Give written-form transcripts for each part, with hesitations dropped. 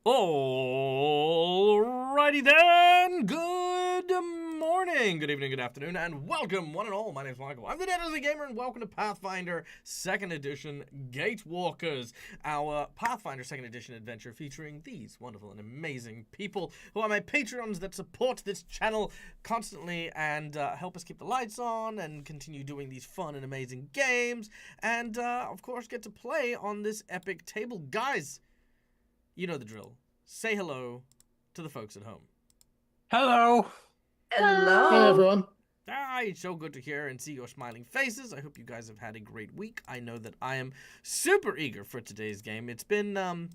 Alrighty then, good morning, good evening, good afternoon, and welcome one and all. My name is Michael. I'm the Deadly Gamer, and welcome to Pathfinder 2nd Edition Gatewalkers, our Pathfinder 2nd Edition adventure featuring these wonderful and amazing people who are my Patreons that support this channel constantly and help us keep the lights on and continue doing these fun and amazing games, and of course get to play on this epic table. Guys, you know the drill. Say hello to the folks at home. Hello. Hello. Hi, everyone. It's so good to hear and see your smiling faces. I hope you guys have had a great week. I know that I am super eager for today's game. It's been a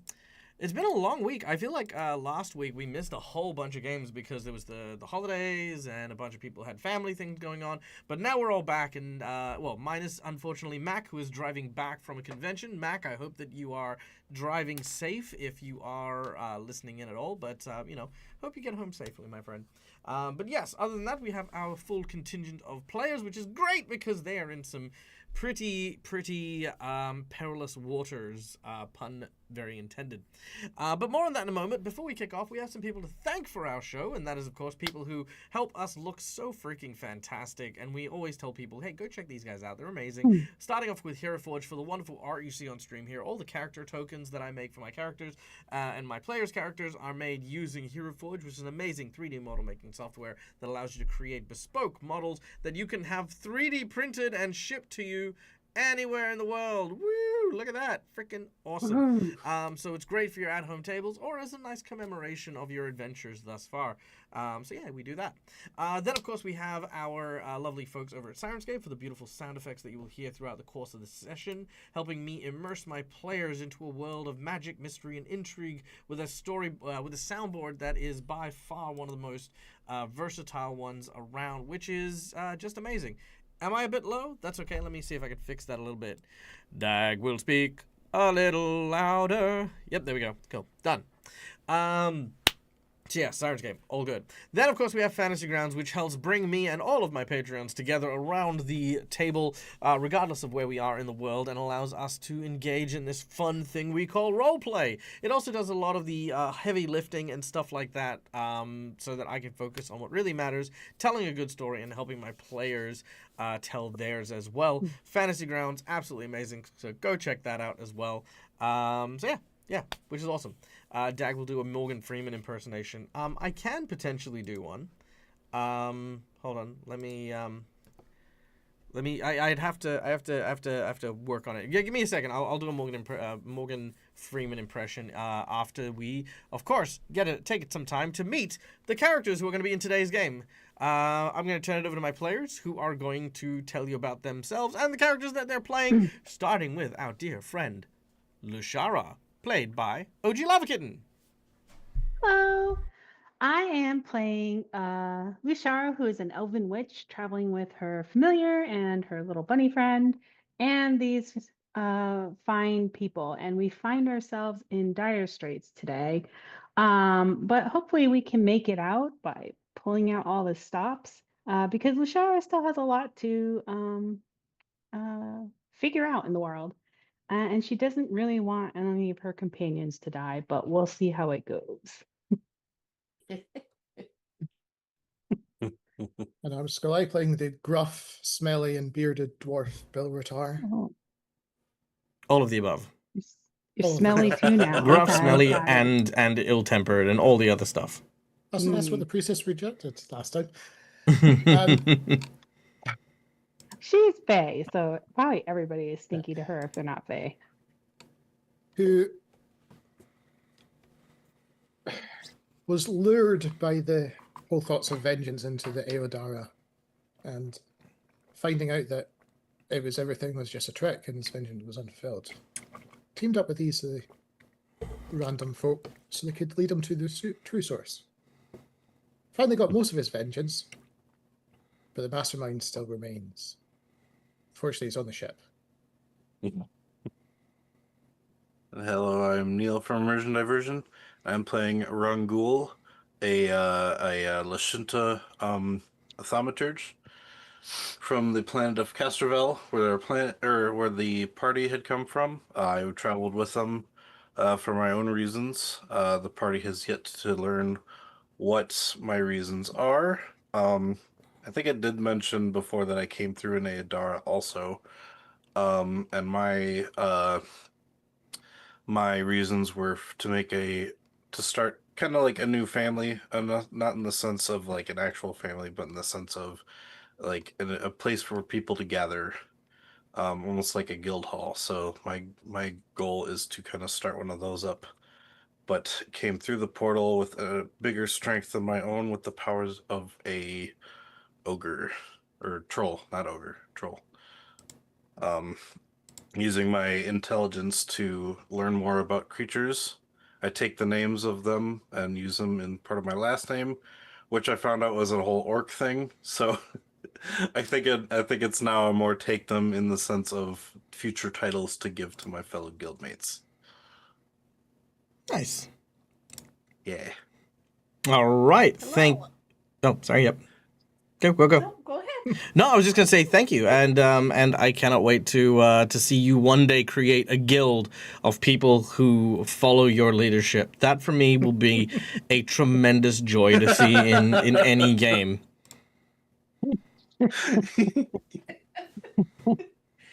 long week. I feel like last week we missed a whole bunch of games because there was the holidays and a bunch of people had family things going on. But now we're all back, and well, minus unfortunately Mac, who is driving back from a convention. Mac, I hope that you are driving safe if you are listening in at all. But you know, hope you get home safely, my friend. But yes, other than that, we have our full contingent of players, which is great because they are in some pretty perilous waters, pun very intended. But more on that in a moment. Before we kick off, we have some people to thank for our show, and that is, of course, people who help us look so freaking fantastic, and we always tell people, hey, go check these guys out. They're amazing. Starting off with Hero Forge for the wonderful art you see on stream here. All the character tokens that I make for my characters and my players' characters are made using Hero Forge, which is an amazing 3D model making software that allows you to create bespoke models that you can have 3D printed and shipped to you anywhere in the world. Woo! Look at that. Freaking awesome. So it's great for your at-home tables or as a nice commemoration of your adventures thus far. So yeah, we do that. Then, of course, we have our lovely folks over at Sirenscape for the beautiful sound effects that you will hear throughout the course of the session, helping me immerse my players into a world of magic, mystery, and intrigue with a story, with a soundboard that is by far one of the most versatile ones around, which is just amazing. Am I a bit low? That's okay. Let me see if I can fix that a little bit. Dag will speak a little louder. Yep, there we go. Cool. Done. So yeah, Sirenscape, all good. Then, of course, we have Fantasy Grounds, which helps bring me and all of my Patreons together around the table, regardless of where we are in the world, and allows us to engage in this fun thing we call roleplay. It also does a lot of the heavy lifting and stuff like that, so that I can focus on what really matters, telling a good story and helping my players tell theirs as well. Fantasy Grounds, absolutely amazing, so go check that out as well. So yeah, which is awesome. Dag will do a Morgan Freeman impersonation. I can potentially do one. Hold on. I'd have to work on it. Yeah, give me a second. I'll do a Morgan Freeman impression after we, of course, take some time to meet the characters who are going to be in today's game. I'm going to turn it over to my players, who are going to tell you about themselves and the characters that they're playing, starting with our dear friend, Lushara, played by OG Lava Kitten. Hello. I am playing Lushara, who is an elven witch traveling with her familiar and her little bunny friend and these fine people. And we find ourselves in dire straits today. But hopefully we can make it out by pulling out all the stops because Lushara still has a lot to figure out in the world. And she doesn't really want any of her companions to die, but we'll see how it goes. And I'm Scully, playing the gruff, smelly, and bearded dwarf Bill Ratar. Oh, All of the above. you're Oh, smelly too now. Gruff, Okay, smelly, got it. and ill-tempered, and all the other stuff. That's what the priestess rejected last time. She's Fae, so probably everybody is stinky to her if they're not Fae. Who was lured by the whole thoughts of vengeance into the Eodara, and finding out that everything was just a trick and his vengeance was unfulfilled, teamed up with these random folk so they could lead him to the true source. Finally got most of his vengeance, but the mastermind still remains. Fortunately, he's on the ship. Hello, I'm Neil from Immersion Diversion. I'm playing Rangul, a Lashinta thaumaturge from the planet of Castrovel, where the party had come from. I traveled with them for my own reasons. The party has yet to learn what my reasons are. I think I did mention before that I came through in Aodara also. And my reasons were to start kind of like a new family, not in the sense of like an actual family, but in the sense of like a place for people to gather, almost like a guild hall. So my goal is to kind of start one of those up, but came through the portal with a bigger strength than my own, with the powers of a ogre or troll, not ogre, troll. Using my intelligence to learn more about creatures. I take the names of them and use them in part of my last name, which I found out was a whole orc thing. So I think it's now a more take them in the sense of future titles to give to my fellow guildmates. Nice. Yeah. All right. Hello. Oh, sorry. Yep. Go. No, go ahead. No, I was just gonna say thank you, and I cannot wait to see you one day create a guild of people who follow your leadership. That for me will be a tremendous joy to see in any game.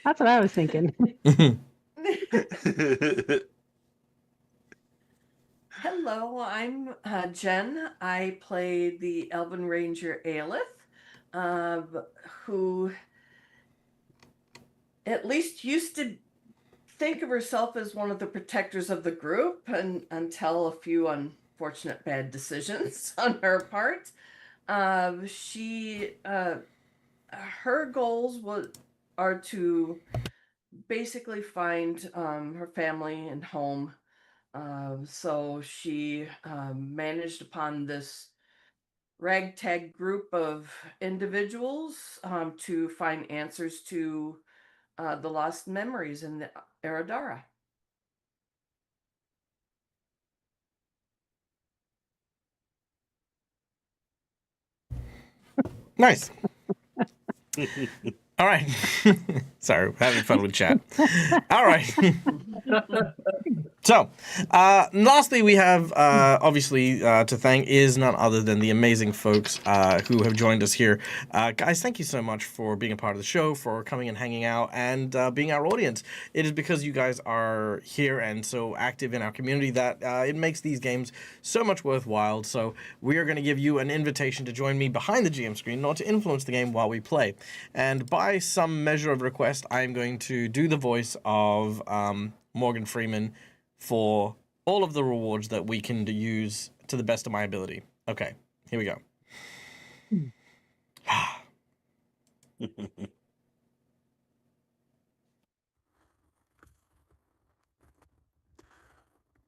That's what I was thinking. Hello, I'm Jen. I play the Elven Ranger Aelith, who at least used to think of herself as one of the protectors of the group, and until a few unfortunate bad decisions on her part. Her goals are to basically find her family and home. So she managed upon this ragtag group of individuals to find answers to the lost memories in the Aodara. Nice. All right. Sorry, having fun with chat. All right. So, lastly, we have obviously to thank is none other than the amazing folks who have joined us here. Guys, thank you so much for being a part of the show, for coming and hanging out, and being our audience. It is because you guys are here and so active in our community that it makes these games so much worthwhile. So, we are going to give you an invitation to join me behind the GM screen, not to influence the game while we play. And by some measure of request, I am going to do the voice of Morgan Freeman for all of the rewards that we can use to the best of my ability. Okay, here we go.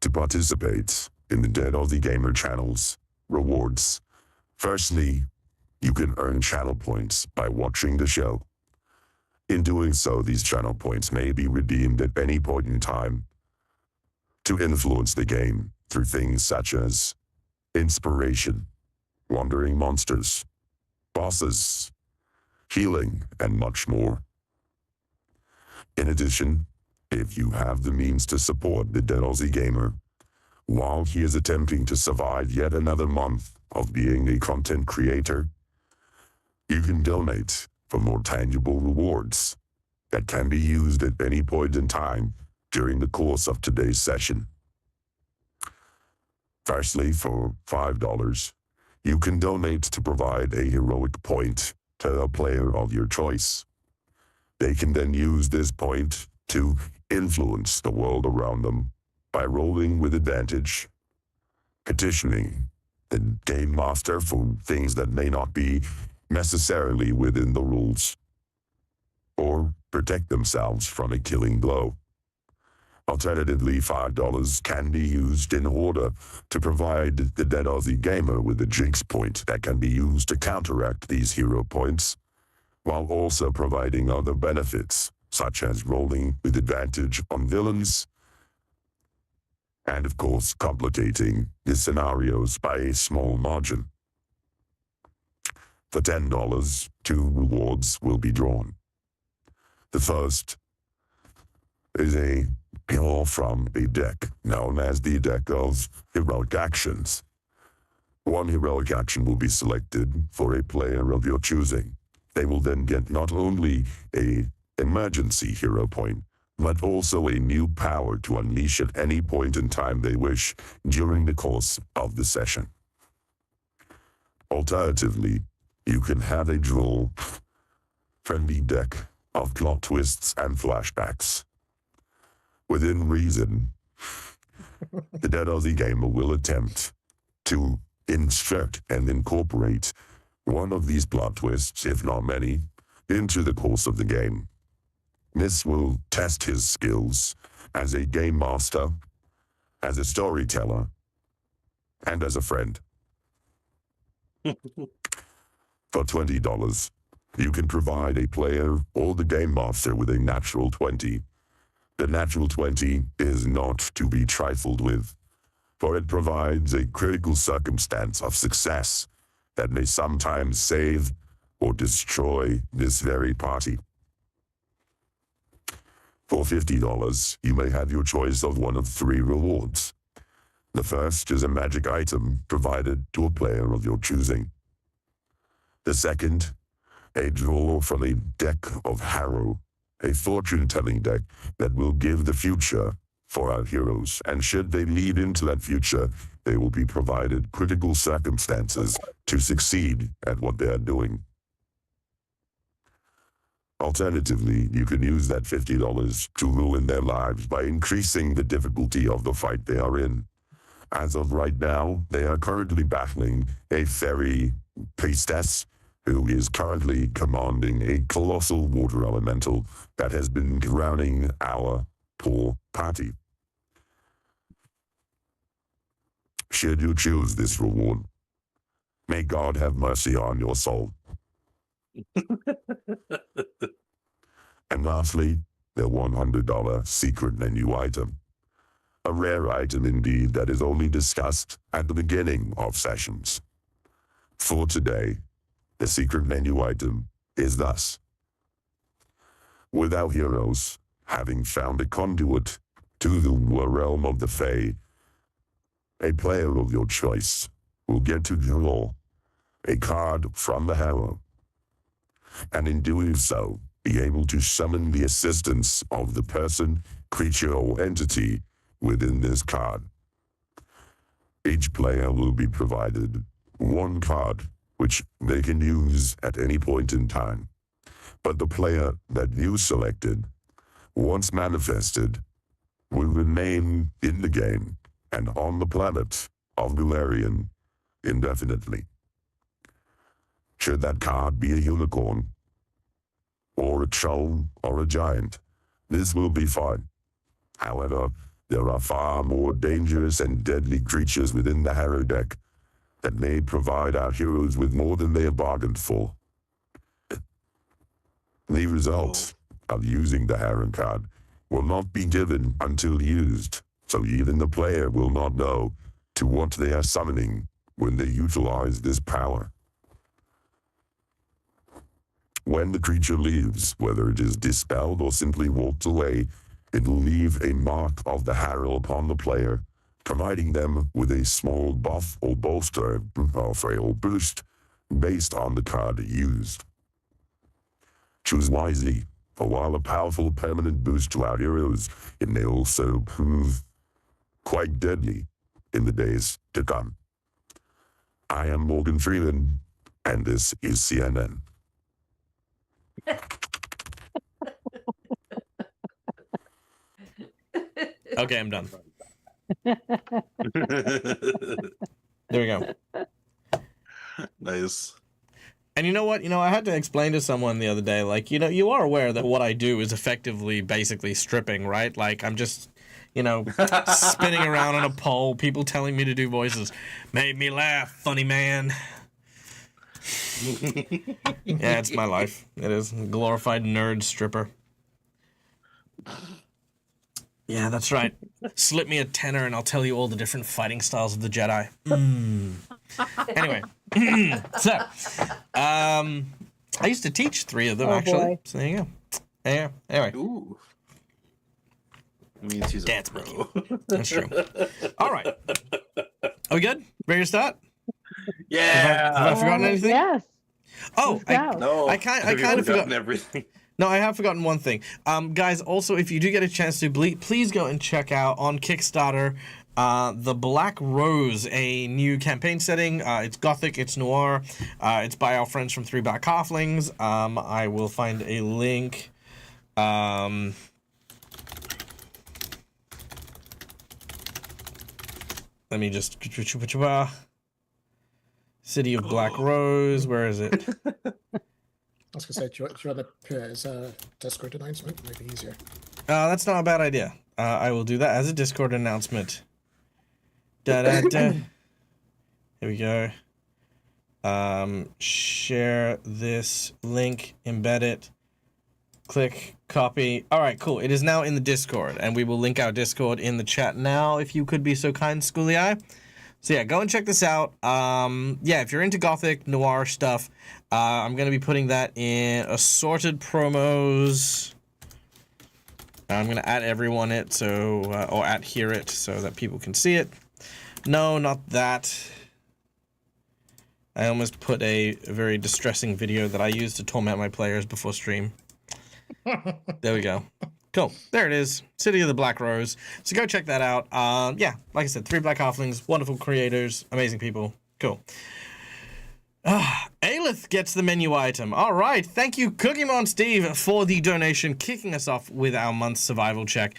To participate in the Dead Aussie Gamer channel's rewards, firstly, you can earn channel points by watching the show. In doing so, these channel points may be redeemed at any point in time to influence the game through things such as inspiration, wandering monsters, bosses, healing, and much more. In addition, if you have the means to support the Dead Aussie Gamer, while he is attempting to survive yet another month of being a content creator, you can donate for more tangible rewards that can be used at any point in time during the course of today's session. Firstly, for $5, you can donate to provide a heroic point to a player of your choice. They can then use this point to influence the world around them by rolling with advantage, petitioning the game master for things that may not be necessarily within the rules, or protect themselves from a killing blow. Alternatively, $5 can be used in order to provide the Dead Aussie Gamer with a jinx point that can be used to counteract these hero points, while also providing other benefits, such as rolling with advantage on villains, and of course complicating the scenarios by a small margin. For $10, 2 rewards will be drawn. The first is a or from a deck known as the deck of heroic actions. One heroic action will be selected for a player of your choosing. They will then get not only an emergency hero point, but also a new power to unleash at any point in time they wish during the course of the session. Alternatively, you can have a draw-friendly deck of plot twists and flashbacks. Within reason, the Dead Aussie gamer will attempt to insert and incorporate one of these plot twists, if not many, into the course of the game. This will test his skills as a game master, as a storyteller, and as a friend. For $20, you can provide a player or the game master with a natural 20. The natural 20 is not to be trifled with, for it provides a critical circumstance of success that may sometimes save or destroy this very party. For $50, you may have your choice of one of 3 rewards. The first is a magic item provided to a player of your choosing. The second, a draw from a deck of Harrow, a fortune-telling deck that will give the future for our heroes, and should they lead into that future, they will be provided critical circumstances to succeed at what they are doing. Alternatively, you can use that $50 to ruin their lives by increasing the difficulty of the fight they are in. As of right now, they are currently battling a fairy priestess who is currently commanding a colossal water elemental that has been drowning our poor party. Should you choose this reward, may God have mercy on your soul. And lastly, the $100 secret menu item. A rare item indeed that is only discussed at the beginning of sessions. For today, the secret menu item is thus. With our heroes having found a conduit to the realm of the Fae, a player of your choice will get to draw a card from the Harrow, and in doing so, be able to summon the assistance of the person, creature, or entity within this card. Each player will be provided one card, which they can use at any point in time. But the player that you selected, once manifested, will remain in the game and on the planet of Nularian indefinitely. Should that card be a unicorn, or a troll, or a giant, this will be fine. However, there are far more dangerous and deadly creatures within the Harrow deck that may provide our heroes with more than they have bargained for. The results of using the Harrow card will not be given until used, so even the player will not know to what they are summoning when they utilize this power. When the creature leaves, whether it is dispelled or simply walked away, it will leave a mark of the Harrow upon the player, providing them with a small buff or bolster or boost based on the card used. Choose wisely, for while a powerful permanent boost to our heroes, it may also prove quite deadly in the days to come. I am Morgan Freeman, and this is CNN. Okay, I'm done. There we go. Nice. And you know what? I had to explain to someone the other day, like, you are aware that what I do is effectively basically stripping, right? Like, I'm just, spinning around on a pole, people telling me to do voices. Made me laugh, funny man. Yeah, it's my life. It is. Glorified nerd stripper. Yeah, that's right. Slip me a tenner and I'll tell you all the different fighting styles of the Jedi. Anyway, so I used to teach 3 of them, actually. Boy. So there you go. Yeah. Anyway, Ooh. It means he's a Dance pro. That's true. All right. Are we good? Ready to start? Yeah. Have I forgotten anything? Yes. Oh, Let's go. No, I kind have you of forgotten forgot everything. No, I have forgotten one thing. Guys, also, if you do get a chance to, please go and check out on Kickstarter The Black Rose, a new campaign setting. It's gothic, it's noir. It's by our friends from Three Black Halflings. I will find a link. Let me just... City of Black Rose, where is it? I was going to say, do you want to put it as a Discord announcement? Might be easier. That's not a bad idea. I will do that as a Discord announcement. Da-da-da. Here we go. Share this link, embed it, click, copy. All right, cool. It is now in the Discord, and we will link our Discord in the chat now, if you could be so kind, Schooly Eye. So yeah, go and check this out. Yeah, if you're into gothic noir stuff, I'm going to be putting that in assorted promos. I'm going to add everyone it, so or at here it, so that people can see it. No, not that. I almost put a very distressing video that I use to torment my players before stream. There we go. Cool. There it is. City of the Black Rose. So go check that out. Yeah, like I said, Three Black Halflings, wonderful creators, amazing people. Cool. Aelith gets the menu item. All right. Thank you, Cookie Steve, for the donation, kicking us off with our month's survival check.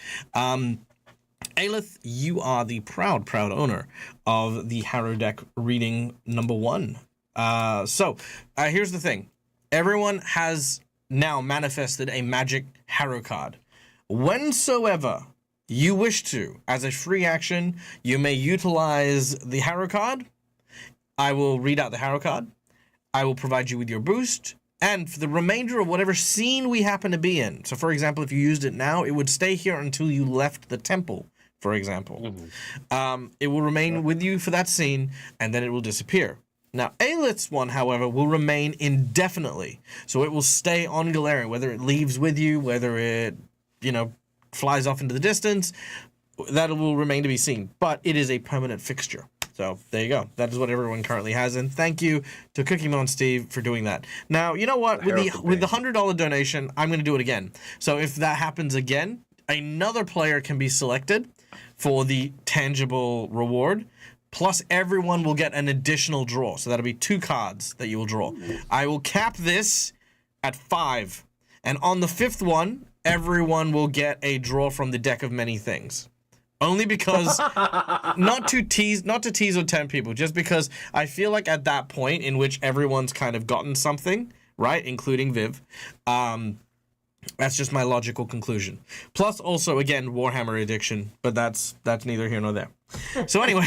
Aelith, you are the proud owner of the Harrow deck reading number 1. So here's the thing. Everyone has now manifested a magic Harrow card. Whensoever you wish to, as a free action, you may utilize the Harrow card. I will read out the Harrow card. I will provide you with your boost. And for the remainder of whatever scene we happen to be in. So, for example, if you used it now, it would stay here until you left the temple, for example. Mm-hmm. It will remain with you for that scene, and then it will disappear. Now, Aelith's one, however, will remain indefinitely. So it will stay on Galarian, whether it leaves with you, whether it, flies off into the distance, that will remain to be seen. But it is a permanent fixture. So there you go. That is what everyone currently has. And thank you to Cookie Mon Steve for doing that. Now, you know what? With the $100 donation, I'm going to do it again. So if that happens again, another player can be selected for the tangible reward. Plus, everyone will get an additional draw. So that'll be 2 cards that you will draw. I will cap this at 5. And on the 5th one, everyone will get a draw from the deck of many things. Only because, not to tease or tempt people, just because I feel like at that point in which everyone's kind of gotten something, right, including Viv, that's just my logical conclusion. Plus, also, again, Warhammer addiction, but that's neither here nor there. So anyway,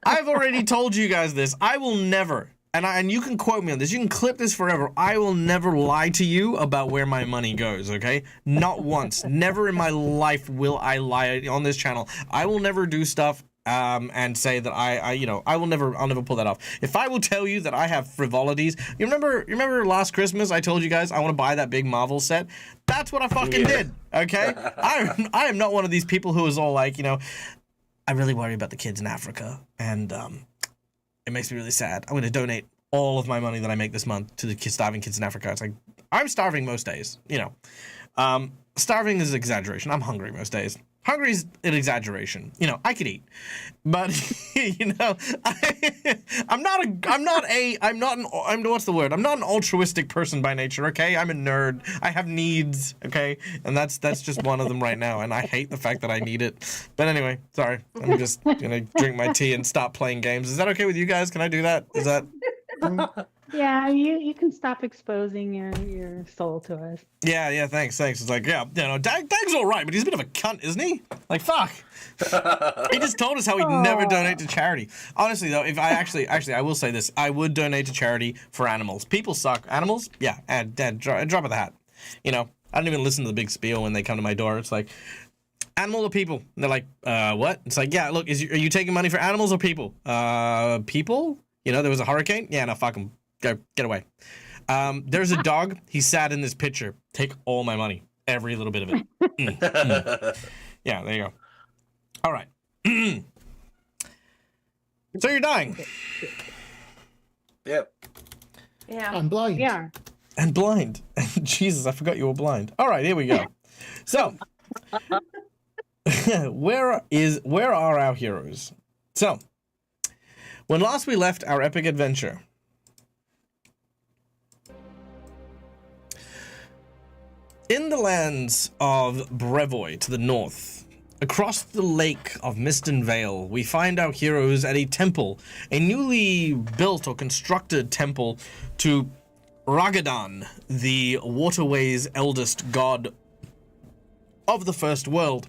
I've already told you guys this. I will never, and you can quote me on this, you can clip this forever, I will never lie to you about where my money goes, okay? Not once. Never in my life will I lie on this channel. I will never do stuff and say that I'll never pull that off. If I will tell you that I have frivolities, you remember last Christmas I told you guys I want to buy that big Marvel set? That's what I fucking did, okay? I am not one of these people who is all like, I really worry about the kids in Africa, and it makes me really sad. I'm going to donate all of my money that I make this month to the starving kids in Africa. It's like, I'm starving most days, Starving is an exaggeration. I'm hungry most days. Hungry is an exaggeration. I could eat, but I'm not an altruistic person by nature. Okay, I'm a nerd. I have needs. Okay, and that's just one of them right now. And I hate the fact that I need it. But anyway, sorry. I'm just gonna drink my tea and stop playing games. Is that okay with you guys? Can I do that? Is that? Yeah, you can stop exposing your soul to us. Yeah, thanks. It's like, Dag's all right, but he's a bit of a cunt, isn't he? Like, fuck. He just told us how he'd never donate to charity. Honestly, though, if I actually, I will say this. I would donate to charity for animals. People suck. Animals? Yeah, and drop of the hat. I don't even listen to the big spiel when they come to my door. It's like, animal or people? And they're like, what? It's like, yeah, look, are you taking money for animals or people? People? There was a hurricane? Yeah, no, fuck them. Go, get away. There's a dog. He's sad in this picture. Take all my money. Every little bit of it. Yeah, there you go. All right. So you're dying. Yep. Yeah. I'm blind. Yeah. And blind. Jesus, I forgot you were blind. All right, here we go. So, where are our heroes? So, when last we left our epic adventure, in the lands of Brevoy to the north, across the lake of Mist and Vale, we find our heroes at a temple, a newly built or constructed temple to Ragadan, the waterway's eldest god of the first world.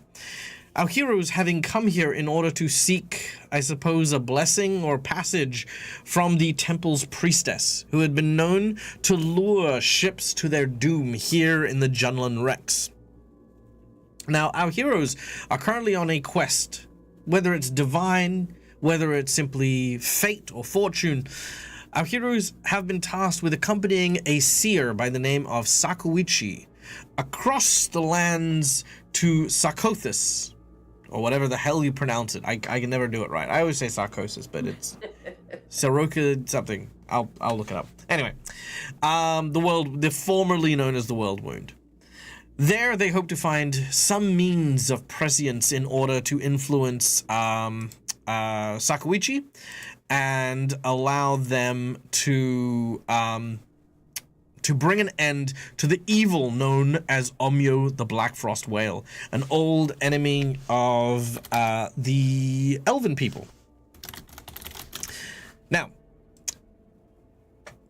Our heroes having come here in order to seek, I suppose, a blessing or passage from the temple's priestess, who had been known to lure ships to their doom here in the Junlan Rex. Now, our heroes are currently on a quest, whether it's divine, whether it's simply fate or fortune. Our heroes have been tasked with accompanying a seer by the name of Sakuichi across the lands to Sarkothis, or whatever the hell you pronounce it. I can never do it right. I always say Sarkosis, but it's Saroka something. I'll look it up. Anyway, the formerly known as the World Wound. There, they hope to find some means of prescience in order to influence Sakuichi and allow them to bring an end to the evil known as Omyo the Black Frost Whale, an old enemy of the Elven people. Now,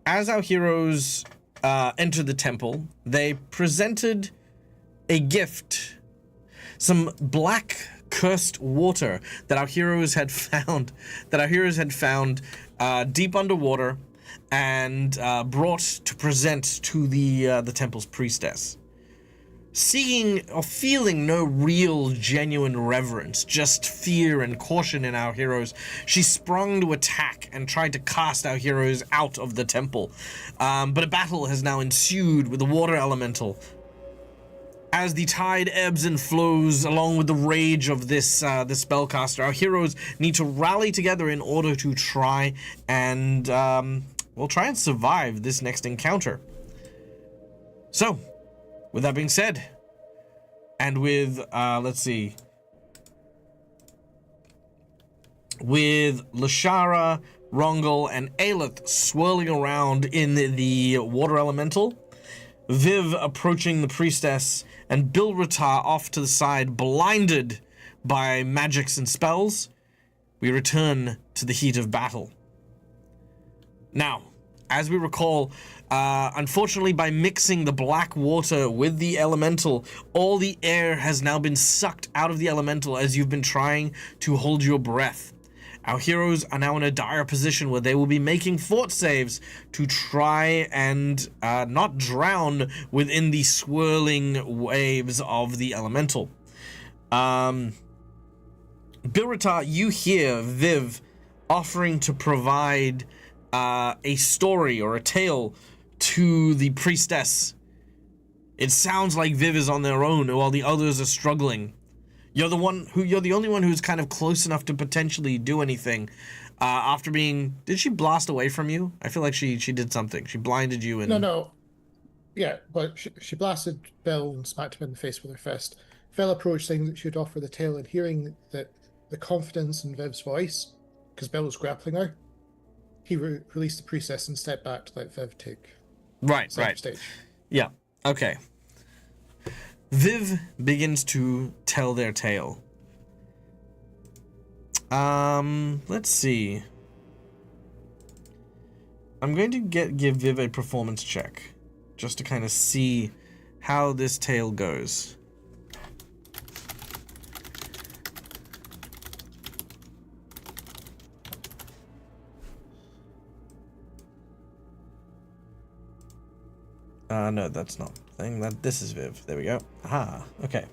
as our heroes entered the temple, they presented a gift, some black cursed water that our heroes had found, deep underwater, and brought to present to the temple's priestess. Seeing or feeling no real genuine reverence, just fear and caution in our heroes, she sprung to attack and tried to cast our heroes out of the temple. But a battle has now ensued with the water elemental. As the tide ebbs and flows along with the rage of this spellcaster, our heroes need to rally together in order to try and survive this next encounter. So, with that being said, and with with Lashara, Rongol, and Aelith swirling around in the water elemental, Viv approaching the priestess, and Bilratar off to the side, blinded by magics and spells, we return to the heat of battle. Now, as we recall, unfortunately, by mixing the black water with the elemental, all the air has now been sucked out of the elemental as you've been trying to hold your breath. Our heroes are now in a dire position where they will be making fort saves to try and not drown within the swirling waves of the elemental. Bilratar, you hear Viv offering to provide a story or a tale to the priestess. It sounds like Viv is on their own while the others are struggling. You're the only one who's kind of close enough to potentially do anything. After being, did she blast away from you? I feel like she did something. She blinded you and No. Yeah, but she blasted Bill and smacked him in the face with her fist. Phil approached saying that she'd offer the tale, and hearing that the confidence in Viv's voice, because Bill was grappling her, he released the priestess and stepped back to let Viv take center stage. Yeah. Okay. Viv begins to tell their tale. Let's see. I'm going to give Viv a performance check, just to kind of see how this tale goes. No, that's not the thing. This is Viv. There we go. Aha. Okay.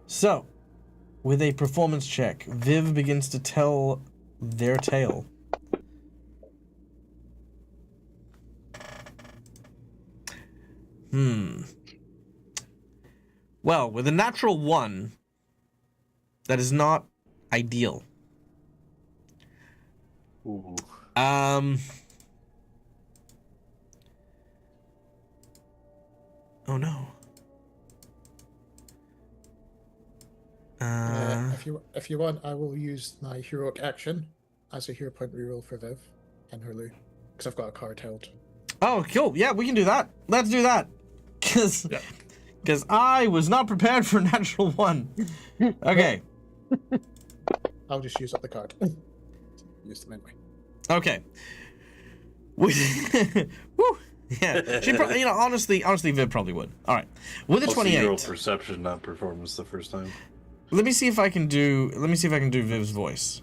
So, with a performance check, Viv begins to tell their tale. Well, with a natural 1, that is not ideal. Ooh. Oh no. If you want, I will use my heroic action as a hero point reroll for Viv and her Lou, because I've got a card held. Oh, cool. Yeah, we can do that. Let's do that. Because I was not prepared for natural 1. Okay. I'll just use up the card. Use them anyway. Okay. Woo. Yeah. She probably, honestly, Viv probably would. All right. With a Also, 28. you roll perception, not performance, the first time. Let me see if I can do Viv's voice.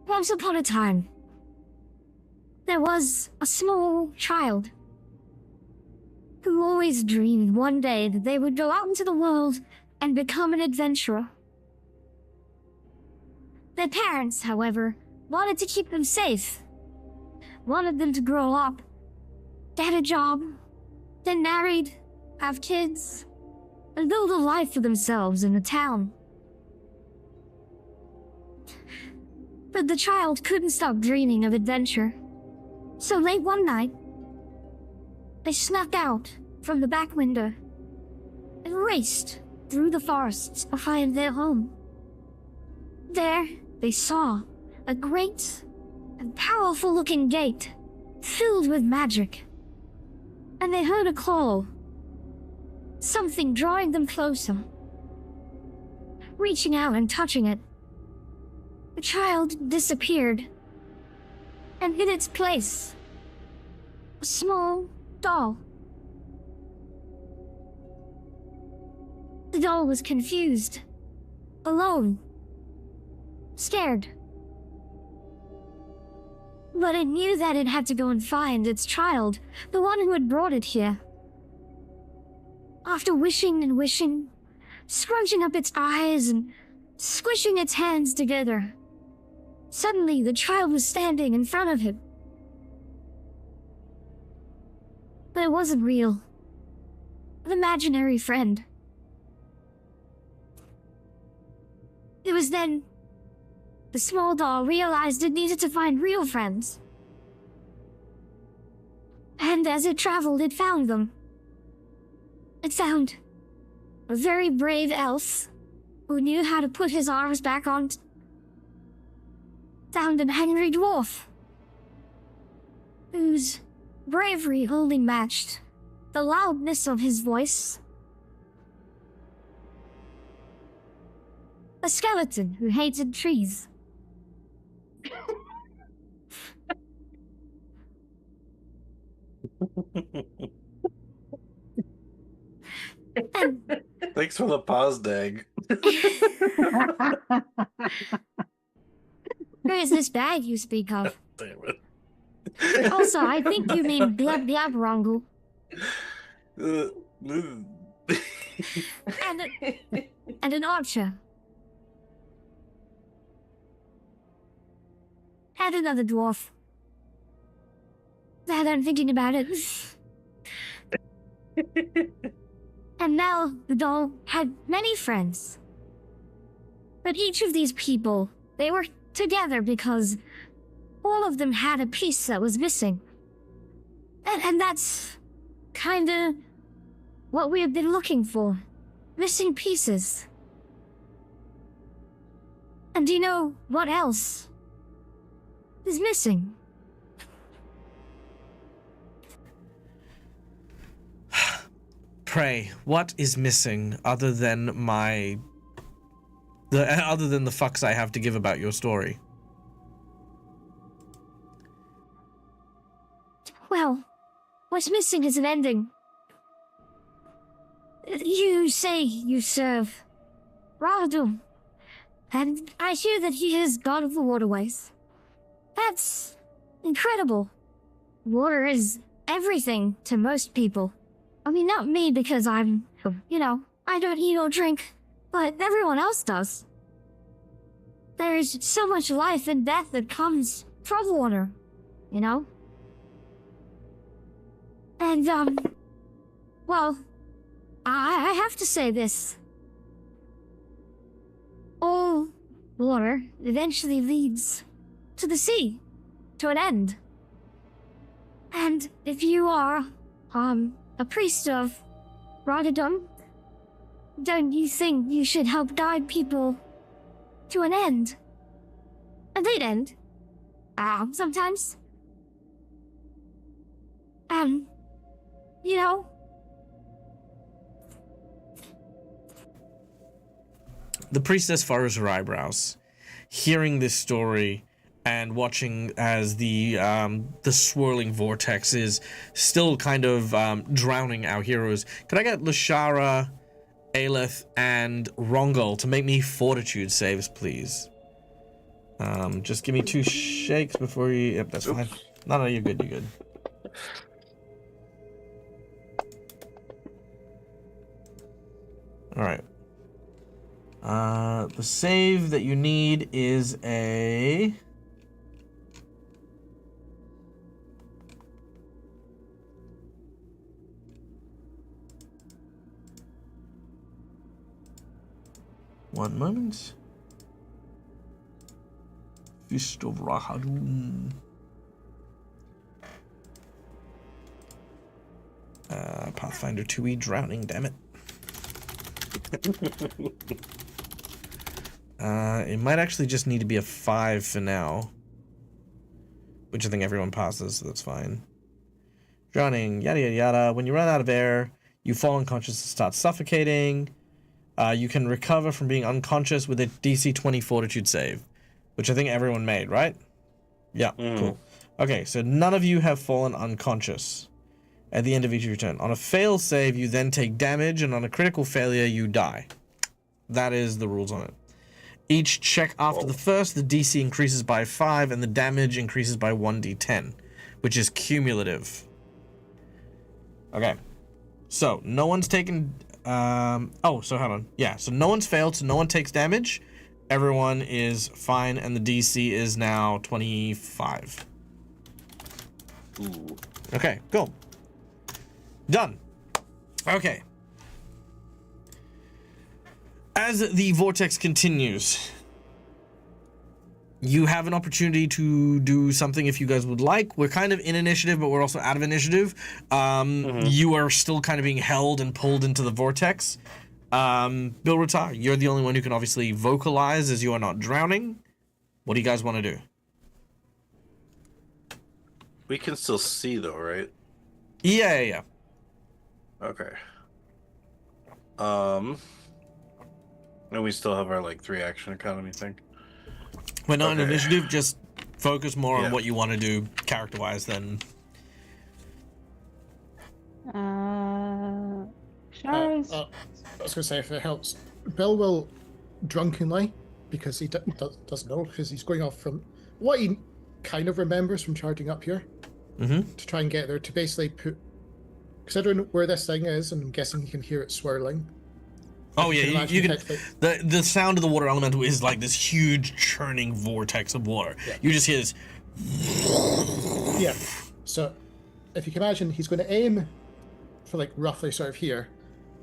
Once upon a time, there was a small child who always dreamed one day that they would go out into the world and become an adventurer. Their parents, however, wanted to keep them safe, wanted them to grow up, get a job, get married, have kids, and build a life for themselves in a town. But the child couldn't stop dreaming of adventure. So late one night, they snuck out from the back window and raced through the forests to find their home. There, they saw a great and powerful-looking gate filled with magic. And they heard a call, something drawing them closer. Reaching out and touching it, the child disappeared, and in its place, a small doll. The doll was confused, alone, scared. But it knew that it had to go and find its child, the one who had brought it here. After wishing and wishing, scrunching up its eyes and squishing its hands together, suddenly the child was standing in front of him. But it wasn't real. An imaginary friend. It was then the small doll realized it needed to find real friends. And as it traveled, it found them. It found a very brave elf who knew how to put his arms back on. Found an angry dwarf whose bravery only matched the loudness of his voice. A skeleton who hated trees. And Thanks for the pause, Dag. where is this bag you speak of? Damn it. Also, I think you mean Blab Blab Rongle. And an archer. And another dwarf. Now that I'm thinking about it. And now the doll had many friends. But each of these people, they were together because all of them had a piece that was missing. And that's kinda what we have been looking for. Missing pieces. And do you know what else is missing? Pray, what is missing other than the fucks I have to give about your story? Well, what's missing is an ending. You say you serve Raldum, and I hear that he is god of the waterways. That's incredible. Water is everything to most people. I mean, not me because I'm, I don't eat or drink, but everyone else does. There's so much life and death that comes trouble water, you know? And, well, I have to say this. All water eventually leads to the sea, to an end. And if you are, a priest of Rotterdam, don't you think you should help guide people to an end? A dead end. Sometimes. You know? The priestess furrows her eyebrows, hearing this story and watching as the swirling vortex is still kind of drowning our heroes. Could I get Lashara, Aelith, and Rongol to make me fortitude saves, please? Just give me 2 shakes before you... Yep, that's fine. No, you're good, you're good. Alright. The save that you need is a... One moment. Fist of Rahadun. Pathfinder 2E drowning, damn it. It might actually just need to be a 5 for now. Which I think everyone passes, so that's fine. Drowning, yada yada yada. When you run out of air, you fall unconscious and start suffocating. You can recover from being unconscious with a DC 20 fortitude save. Which I think everyone made, right? Yeah, cool. Okay, so none of you have fallen unconscious at the end of each of your turn. On a fail save, you then take damage, and on a critical failure, you die. That is the rules on it. Each check after the first, the DC increases by 5, and the damage increases by 1d10, which is cumulative. Okay. So, no one's taken... so hold on. Yeah, so no one's failed, so no one takes damage. Everyone is fine, and the DC is now 25. Ooh. Okay, cool. Done. Okay. As the vortex continues, you have an opportunity to do something if you guys would like. We're kind of in initiative, but we're also out of initiative. You are still kind of being held and pulled into the vortex. Bilratar, you're the only one who can obviously vocalize as you are not drowning. What do you guys want to do? We can still see though, right? Yeah. Okay. And we still have our like 3 action economy thing. We're not in Okay. initiative, just focus more on Yeah. what you want to do character-wise then. Shars. I was going to say, if it helps, Bill will drunkenly, because he doesn't know, because he's going off from what he kind of remembers from charging up here, to try and get there, to basically put, considering where this thing is, and I'm guessing you can hear it swirling. Oh yeah, you can. Effectively- The sound of the water elemental is like this huge churning vortex of water. Yeah. You just hear this. Yeah. So, if you can imagine, he's going to aim for like roughly sort of here,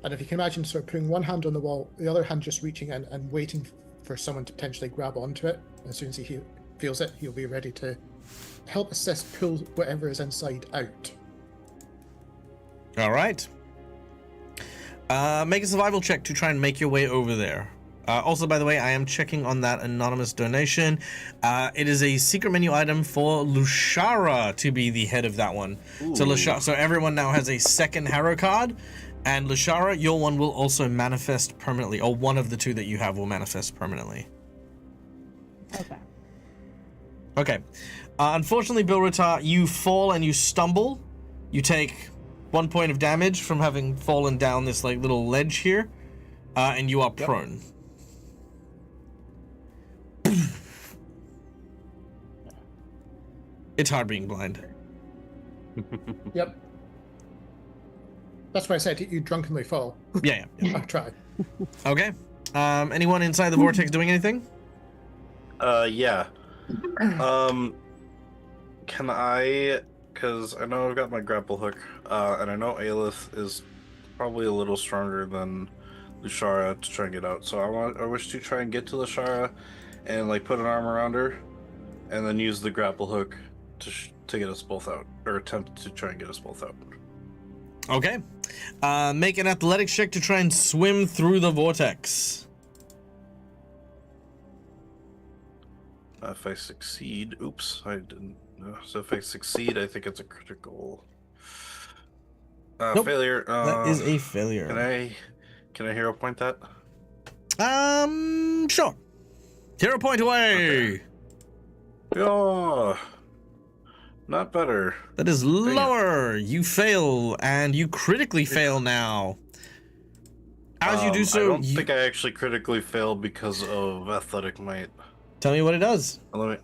and if you can imagine sort of putting one hand on the wall, the other hand just reaching in and waiting for someone to potentially grab onto it. As soon as he feels it, he'll be ready to help assist pull whatever is inside out. All right. Make a survival check to try and make your way over there. Also, by the way, I am checking on that anonymous donation. It is a secret menu item for Lushara to be the head of that one. So everyone now has a second hero card, and Lushara, your one will also manifest permanently, or one of the 2 that you have will manifest permanently. Okay. Okay. Unfortunately, Bilratar, you fall and you stumble. You take 1 point of damage from having fallen down this like little ledge here, and you are prone. It's hard being blind. Yep. That's why I said you drunkenly fall. Yeah. I'll try. Okay. Anyone inside the vortex doing anything? Yeah. can I? Because I know I've got my grapple hook, and I know Aelith is probably a little stronger than Lushara to try and get out. So I wish to try and get to Lushara, and like put an arm around her, and then use the grapple hook to get us both out, or attempt to try and get us both out. Okay. Make an athletics check to try and swim through the vortex. If I succeed, oops, I didn't. So if I succeed, I think it's a critical. Nope. Failure. That is a failure. Can I hero point that? Sure. Hero point away. Okay. Oh, not better. That is lower. You fail, and you critically fail now. As you do so, I don't think I actually critically failed because of athletic might. Tell me what it does. Let me.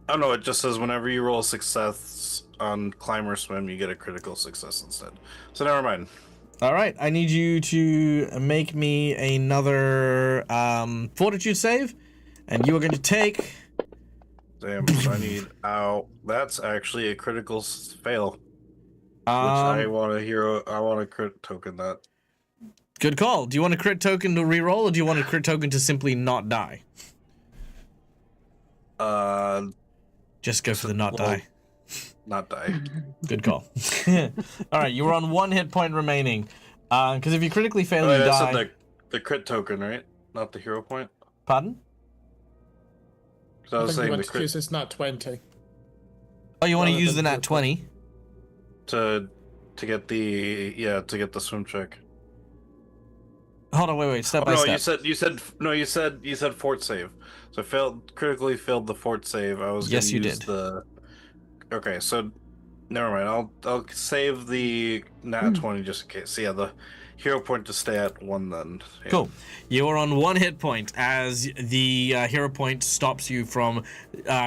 Oh no! It just says whenever you roll a success on climb or swim, you get a critical success instead. So never mind. All right, I need you to make me another fortitude save, and you are going to take. Damn! So I need. Ow! That's actually a critical fail. Which I want a hero. I want a crit token that. Good call. Do you want a crit token to reroll, or do you want a crit token to simply not die? Just go for the not die. Not die. Good call. All right, you were on 1 hit point remaining. Because if you critically fail, you I die. said the crit token, right? Not the hero point. Pardon? So I was saying the to crit use this nat 20. Oh, you want to No, use the that's nat 20? to get the swim check. Hold on, wait, step by no, step. you said fort save. So I critically failed the fort save. I was Yes, gonna you use did. Okay, so never mind. I'll save the nat 20 just in case. So yeah, the hero point to stay at 1 then. Yeah. Cool. You are on 1 hit point as the hero point stops you from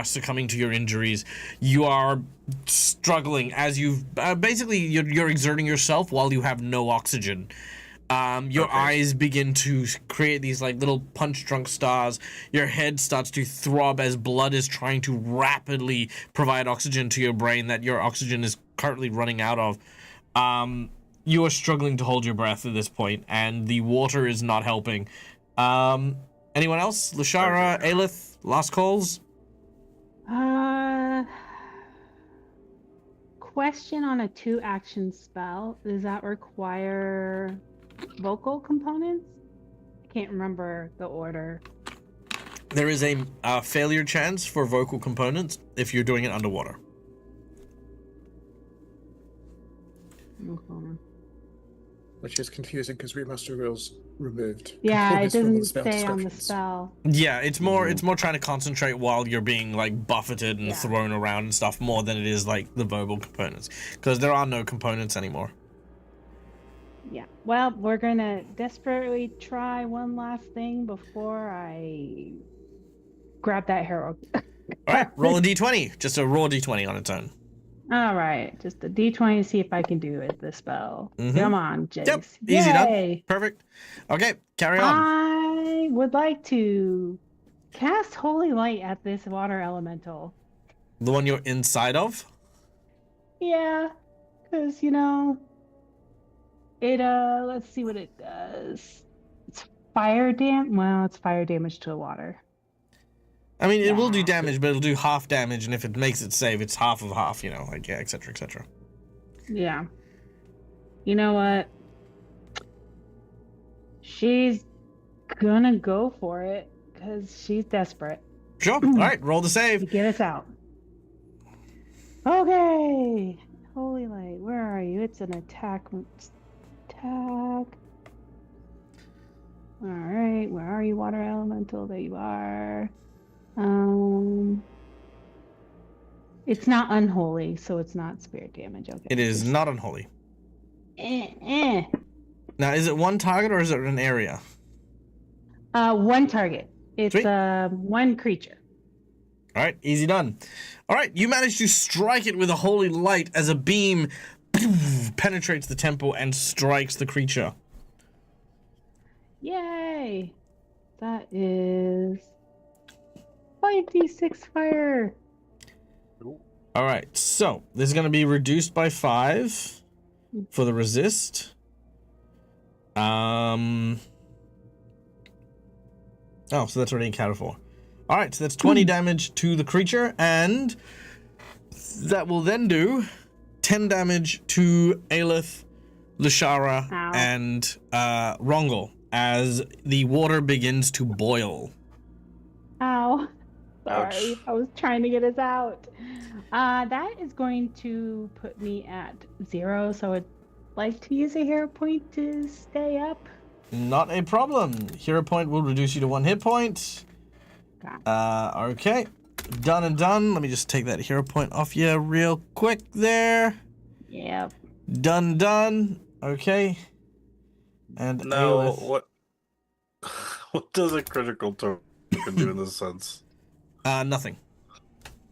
succumbing to your injuries. You are struggling as you've basically you're exerting yourself while you have no oxygen. Your eyes begin to create these like little punch drunk stars. Your head starts to throb as blood is trying to rapidly provide oxygen to your brain that your oxygen is currently running out of. You are struggling to hold your breath at this point, and the water is not helping. Anyone else? Lushara, Aelith, last calls? Question on a 2-action spell. Does that require vocal components? I can't remember the order. There is a failure chance for vocal components if you're doing it underwater. Okay. Which is confusing because Remaster rules removed. Yeah, it components from all the doesn't spell stay on the descriptions. spell. Yeah, it's more trying to concentrate while you're being like buffeted and Yeah. thrown around and stuff more than it is like the vocal components, because there are no components anymore. Yeah. Well, we're gonna desperately try one last thing before I grab that hero. All right, roll a d20, just a raw d20 on its own. All right, just a d20 to see if I can do it. The spell. Mhm. Come on, Jace. Yep, easy done. Yay! Perfect. Okay, carry on. I would like to cast Holy Light at this water elemental. The one you're inside of? Yeah, because it let's see what it does. It's fire it's fire damage to the water. I mean, it will do damage, but it'll do half damage, and if it makes it save, it's half of half, like, yeah, etc., etc. Yeah. You know what? She's gonna go for it because she's desperate Sure. All right, roll the to save. get us out. Okay. Holy Light, where are you? It's an attack. All right, where are you, water elemental? There you are. It's not unholy, so it's not spirit damage. Okay. It is not unholy. Eh. Now, is it one target or is it an area? One target. It's Sweet. one creature. All right, easy done. All right, you manage to strike it with a holy light as a beam penetrates the temple and strikes the creature. Yay! That is 5d6 fire. All right, so this is going to be reduced by 5 for the resist. Oh, so that's already accounted for. All right, so that's 20 damage to the creature, and that will then do 10 damage to Aelith, Lashara, Ow. and Rongol as the water begins to boil. Ow. Ouch. Sorry, I was trying to get us out. That is going to put me at 0, so I'd like to use a hero point to stay up. Not a problem. Hero point will reduce you to 1 hit point. Okay. Done and done. Let me just take that hero point off you real quick there. Yep. Done. Okay. And Now, Aelith. what does a critical token do in this sense? Nothing.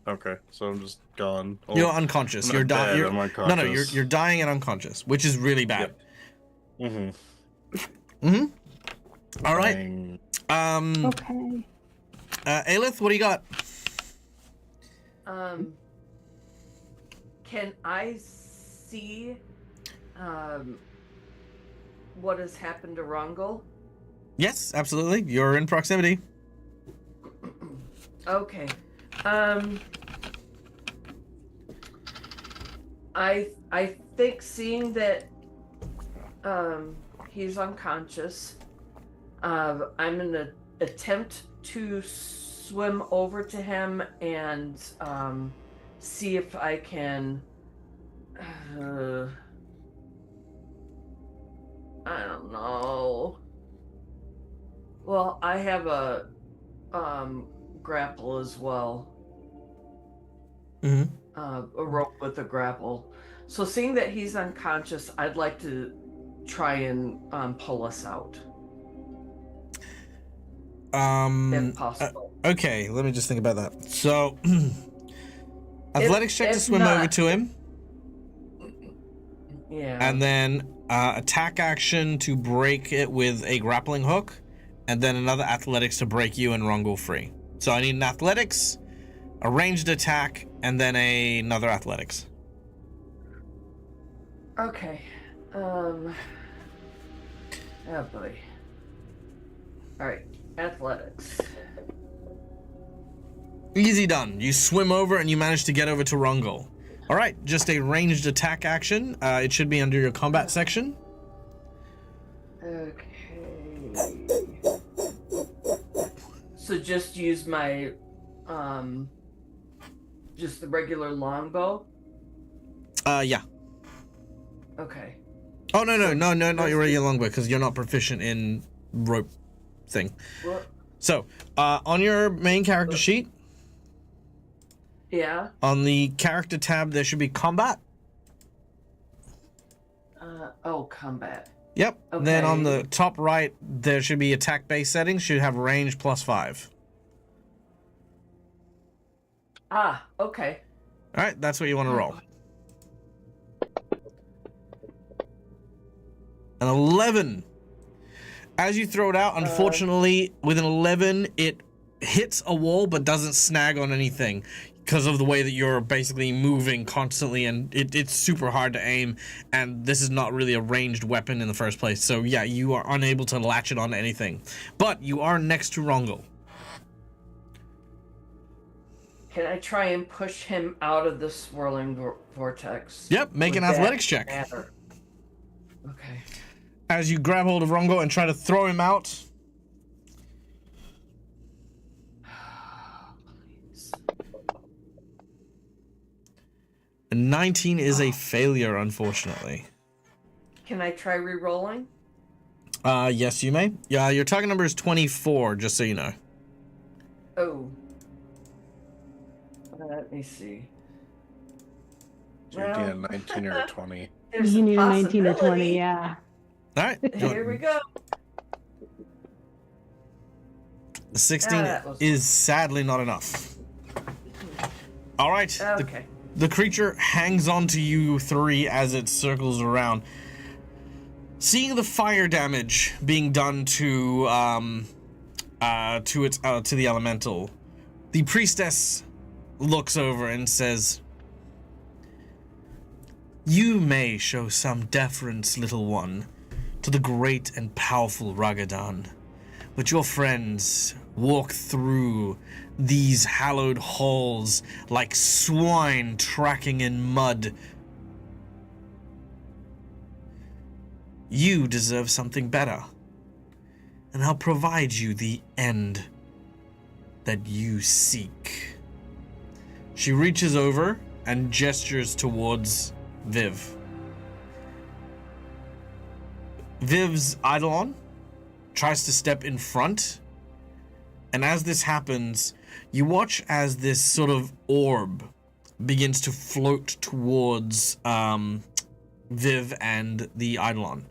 Okay, so I'm just gone. Oh, You're unconscious. I'm You're not dying. dead, I'm No, unconscious. you're dying and unconscious, which is really bad. Mm-hmm. All right. Okay. Aelith, what do you got? Can I see what has happened to Rongol? Yes, absolutely. You're in proximity. Okay. I think seeing that he's unconscious, I'm gonna attempt to swim over to him and see if I can I don't know. Well, I have a grapple as well. Mm-hmm. A rope with a grapple. So seeing that he's unconscious, I'd like to try and pull us out. If possible. Okay, let me just think about that. So, athletics check to if swim not- over to him, Yeah. and then attack action to break it with a grappling hook, and then another athletics to break you and Rongol free. So I need an athletics, a ranged attack, and then another athletics. Okay. Oh boy. Alright. Athletics. Easy done. You swim over and you manage to get over to Rongol. All right, just a ranged attack action. It should be under your combat section. Okay. So just use my just the regular longbow? Yeah. Okay. Oh, no, not your regular longbow, because you're not proficient in rope thing. What? So, on your main character sheet, Yeah. on the character tab, there should be combat. Combat. Yep. Then on Okay. the top right, there should be attack base settings. Should have range +5. Ah, okay. All right, that's what you want to roll. An 11. As you throw it out, unfortunately, with an 11, it hits a wall but doesn't snag on anything because of the way that you're basically moving constantly, and it's super hard to aim, and this is not really a ranged weapon in the first place. So yeah, you are unable to latch it onto anything. But you are next to Rongol. Can I try and push him out of the swirling vortex? Yep, make an Would that athletics check. matter? Okay. As you grab hold of Rongol and try to throw him out. Please. A 19 is a failure, unfortunately. Can I try re-rolling? Yes, you may. Yeah, your target number is 24, just so you know. Oh. Let me see. So you get a 19 or a 20. There's You a need a 19 or 20, possibility. yeah. All right. Here we go. 16 that was- is sadly not enough. All right. Okay. The creature hangs on to you three as it circles around. Seeing the fire damage being done to the elemental, the priestess looks over and says, You may show some deference, little one, to the great and powerful Ragadan, but your friends walk through these hallowed halls like swine tracking in mud. You deserve something better, and I'll provide you the end that you seek. She reaches over and gestures towards Viv. Viv's Eidolon tries to step in front, and as this happens, you watch as this sort of orb begins to float towards Viv and the Eidolon.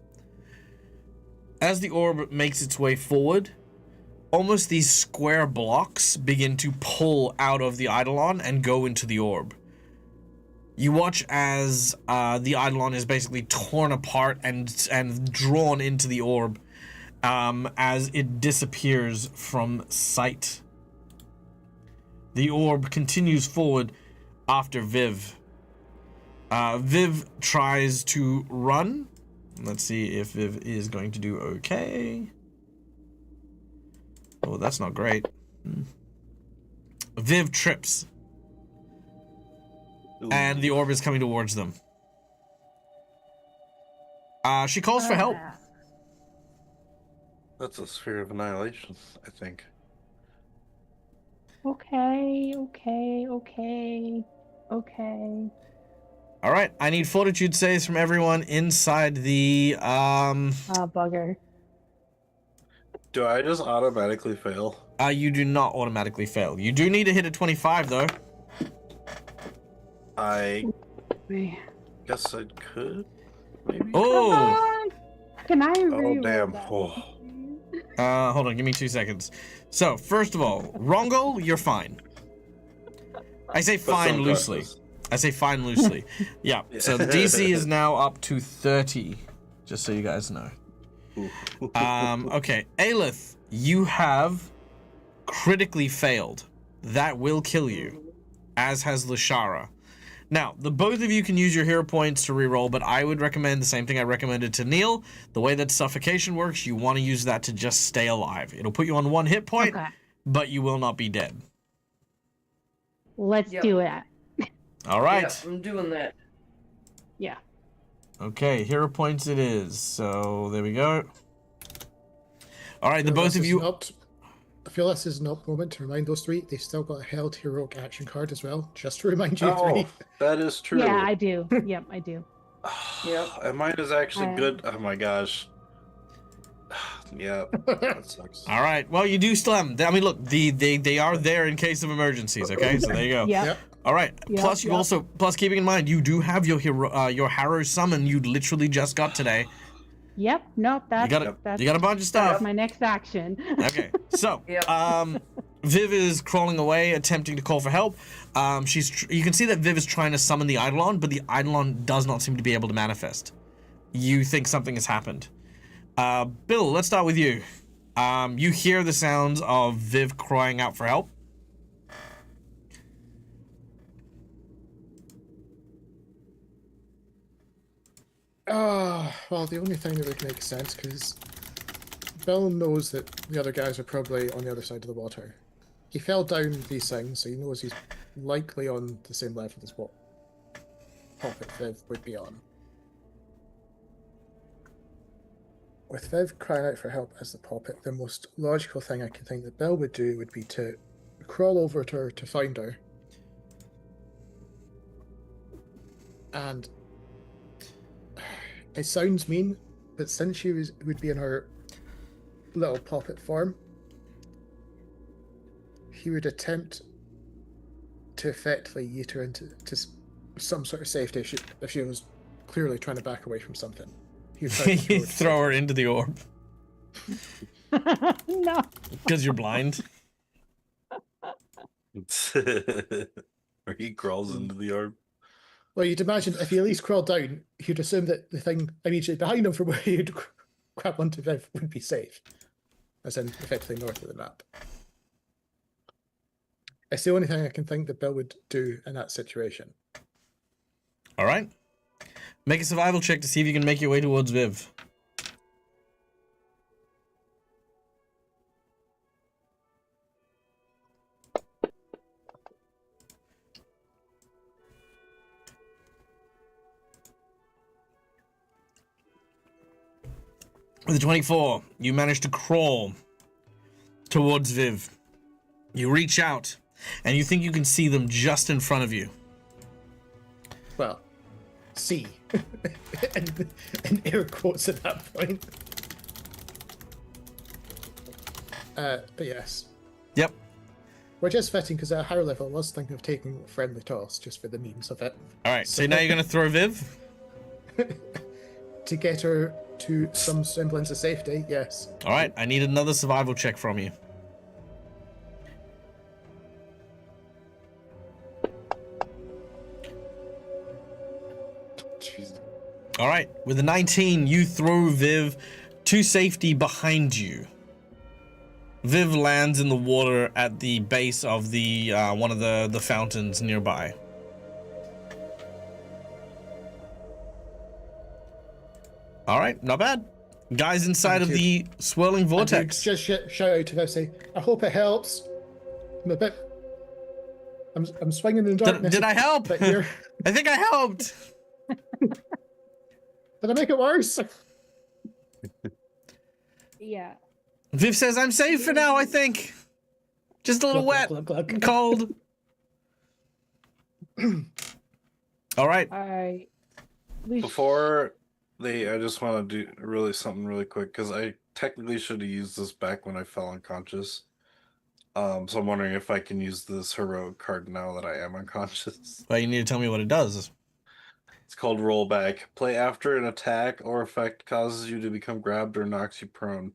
As the orb makes its way forward, almost these square blocks begin to pull out of the Eidolon and go into the orb. You watch as the Eidolon is basically torn apart and drawn into the orb as it disappears from sight. The orb continues forward after Viv. Viv tries to run. Let's see if Viv is going to do okay. Oh, that's not great. Viv trips. And the orb is coming towards them. She calls for help. That's a sphere of annihilation, I think. Okay. All right, I need fortitude saves from everyone inside the Oh, bugger. Do I just automatically fail? You do not automatically fail. You do need to hit a 25 though. I Man. guess I could, maybe? Oh! Can I Oh, reroll damn. that? Oh. Hold on, give me 2 seconds. So, first of all, Rongol, you're fine. I say fine loosely. I say fine loosely. Yeah, so the DC is now up to 30, just so you guys know. Okay, Aelith, you have critically failed. That will kill you, as has Lashara. Now, the both of you can use your hero points to reroll, but I would recommend the same thing I recommended to Neil. The way that suffocation works, you want to use that to just stay alive. It'll put you on 1 hit point, but you will not be dead. Let's do it. All right. Yep, I'm doing that. Yeah. Okay, hero points it is. So there we go. All right, the both of you. I feel this is an up moment to remind those three. They still got a held heroic action card as well, just to remind you three. That is true. Yeah, I do. Yep, I do. Yep. And mine is actually good. Oh my gosh. Yeah, that sucks. All right. Well, you do still have them. I mean, look, they are there in case of emergencies. Okay, so there you go. Yep. All right. Yep, Plus, you also keeping in mind you do have your hero, your Harrow summon. You literally just got today. Yep. Nope. That's You got a bunch of stuff. That's my next action. Okay. So, Yep. Viv is crawling away, attempting to call for help. You can see that Viv is trying to summon the Eidolon, but the Eidolon does not seem to be able to manifest. You think something has happened. Bill, let's start with you. You hear the sounds of Viv crying out for help. Well, the only thing that would make sense, because Bill knows that the other guys are probably on the other side of the water. He fell down these things, so he knows he's likely on the same level as what Poppet Viv would be on. With Viv crying out for help as the Poppet, the most logical thing I can think that Bill would do would be to crawl over to her to find her. And it sounds mean, but since she would be in her little Poppet form, he would attempt to effectively yeet her into some sort of safety if she was clearly trying to back away from something. He would try to Throw her into the orb. No. Because you're blind. Or he crawls into the orb. Well, you'd imagine if he at least crawled down, you'd assume that the thing immediately behind him from where you'd grab onto Viv would be safe. As in, effectively north of the map. It's the only thing I can think that Bill would do in that situation. All right. Make a survival check to see if you can make your way towards Viv. With a 24, you manage to crawl towards Viv. You reach out, and you think you can see them just in front of you. Well, see. in air quotes at that point. But yes. Yep. We're just fitting because at a higher level I was thinking of taking a friendly toss just for the means of it. Alright, so now you're going to throw Viv? To get her to some semblance of safety, yes. Alright, I need another survival check from you. Jesus. Alright, with a 19, you throw Viv to safety behind you. Viv lands in the water at the base of the one of the fountains nearby. Alright, not bad. Guys inside of the swirling vortex. Just shout out to them, say, I hope it helps. I'm a bit... I'm swinging in the darkness. Did I help? But you're... I think I helped. Did I make it worse? Yeah. Viv says, I'm safe for now, I think. Just a little wet Glug, glug, glug. and cold. All right. All right. Before I just want to do something really quick because I technically should have used this back when I fell unconscious. So I'm wondering if I can use this heroic card now that I am unconscious. Well, you need to tell me what it does. It's called rollback. Play after an attack or effect causes you to become grabbed or knocks you prone.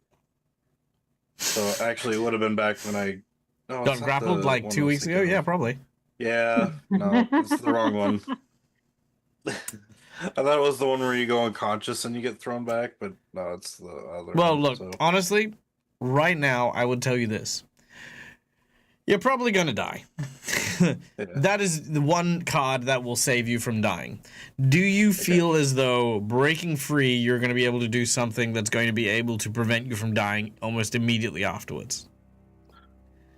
So actually, it would have been back when I Got grappled like 2 weeks ago? Yeah, probably. Yeah, no, it's the wrong one. I thought it was the one where you go unconscious and you get thrown back, but no, it's the other Well, one, look, so. honestly, right now, I would tell you this. You're probably going to die. Yeah. That is the one card that will save you from dying. Do you feel as though breaking free, you're going to be able to do something that's going to be able to prevent you from dying almost immediately afterwards?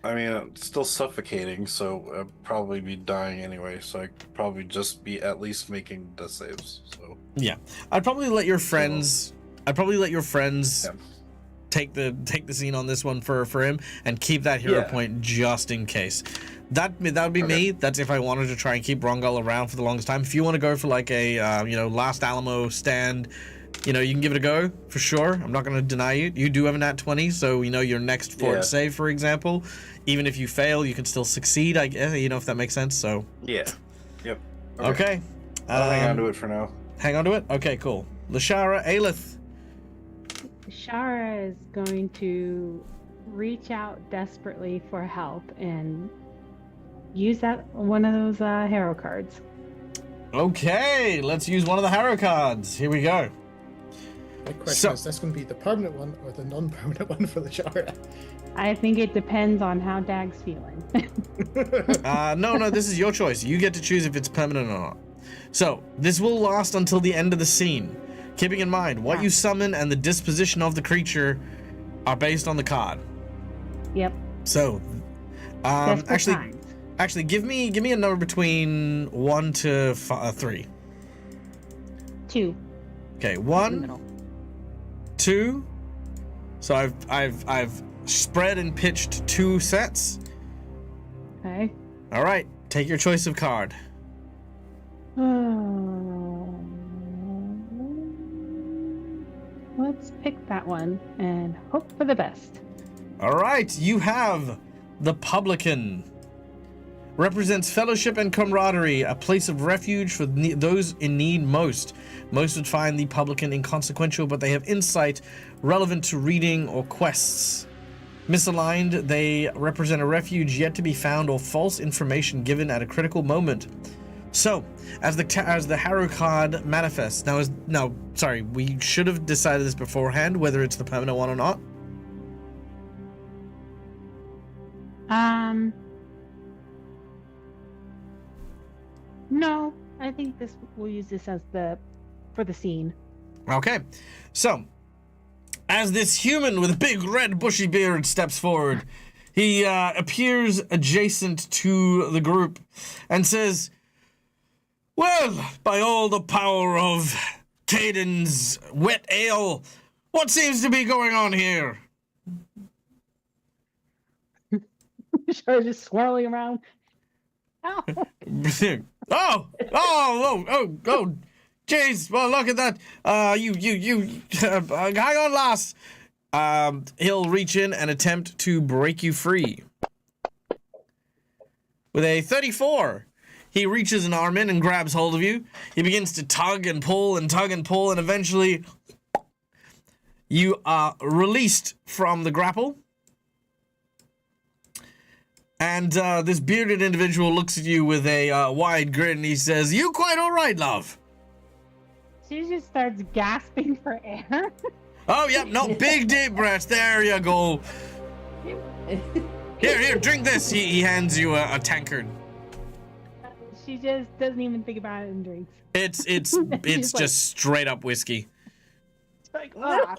I mean, it's still suffocating, so I'd probably be dying anyway, so I'd probably just be at least making death saves, so. Yeah. I'd probably let your friends... Yeah. take the scene on this one for him and keep that hero Yeah. point just in case. That would be me. That's if I wanted to try and keep Rongal around for the longest time. If you want to go for like a last Alamo stand, you can give it a go for sure. I'm not going to deny you. You do have a nat 20, so your next fort Yeah. save, for example, even if you fail, you can still succeed. I guess if that makes sense. So Yeah. Yep. okay. I'll hang on to it for now. Hang on to it. Okay, cool. Lashara, Aelith. Shara is going to reach out desperately for help and use one of those hero cards. Okay, let's use one of the hero cards. Here we go. My question So- is this going to be the permanent one or the non-permanent one for the Shara? I think it depends on how Dag's feeling. No, this is your choice. You get to choose if it's permanent or not. So, this will last until the end of the scene. Keeping in mind, what Yeah. you summon and the disposition of the creature are based on the card. Yep. So, Desperate actually, give me a number between 1 to 3. 2. Okay, In the 1, middle. 2. So I've spread and pitched 2 sets. Okay. All right, take your choice of card. Let's pick that one and hope for the best. All right, you have the Publican. Represents fellowship and camaraderie, a place of refuge for those in need most. Most would find the Publican inconsequential, but they have insight relevant to reading or quests. Misaligned, they represent a refuge yet to be found or false information given at a critical moment. So, as the Harrow card manifests, we should have decided this beforehand, whether it's the permanent one or not. No, I think we'll use this as the for the scene. Okay, so as this human with a big red bushy beard steps forward, he appears adjacent to the group and says, "Well, by all the power of Caden's wet ale, what seems to be going on here?" Sure, just swirling around. Ow. oh, jeez, well, look at that. Hang on, lass. He'll reach in and attempt to break you free. With a 34, he reaches an arm in and grabs hold of you. He begins to tug and pull, and eventually you are released from the grapple. And this bearded individual looks at you with a wide grin. He says, "You quite all right, love?" She just starts gasping for air. Oh, yep, no, big deep breaths. There you go. Here, drink this. He hands you a tankard. She just doesn't even think about it and drinks. It's She's like- just straight up whiskey. It's like, ah.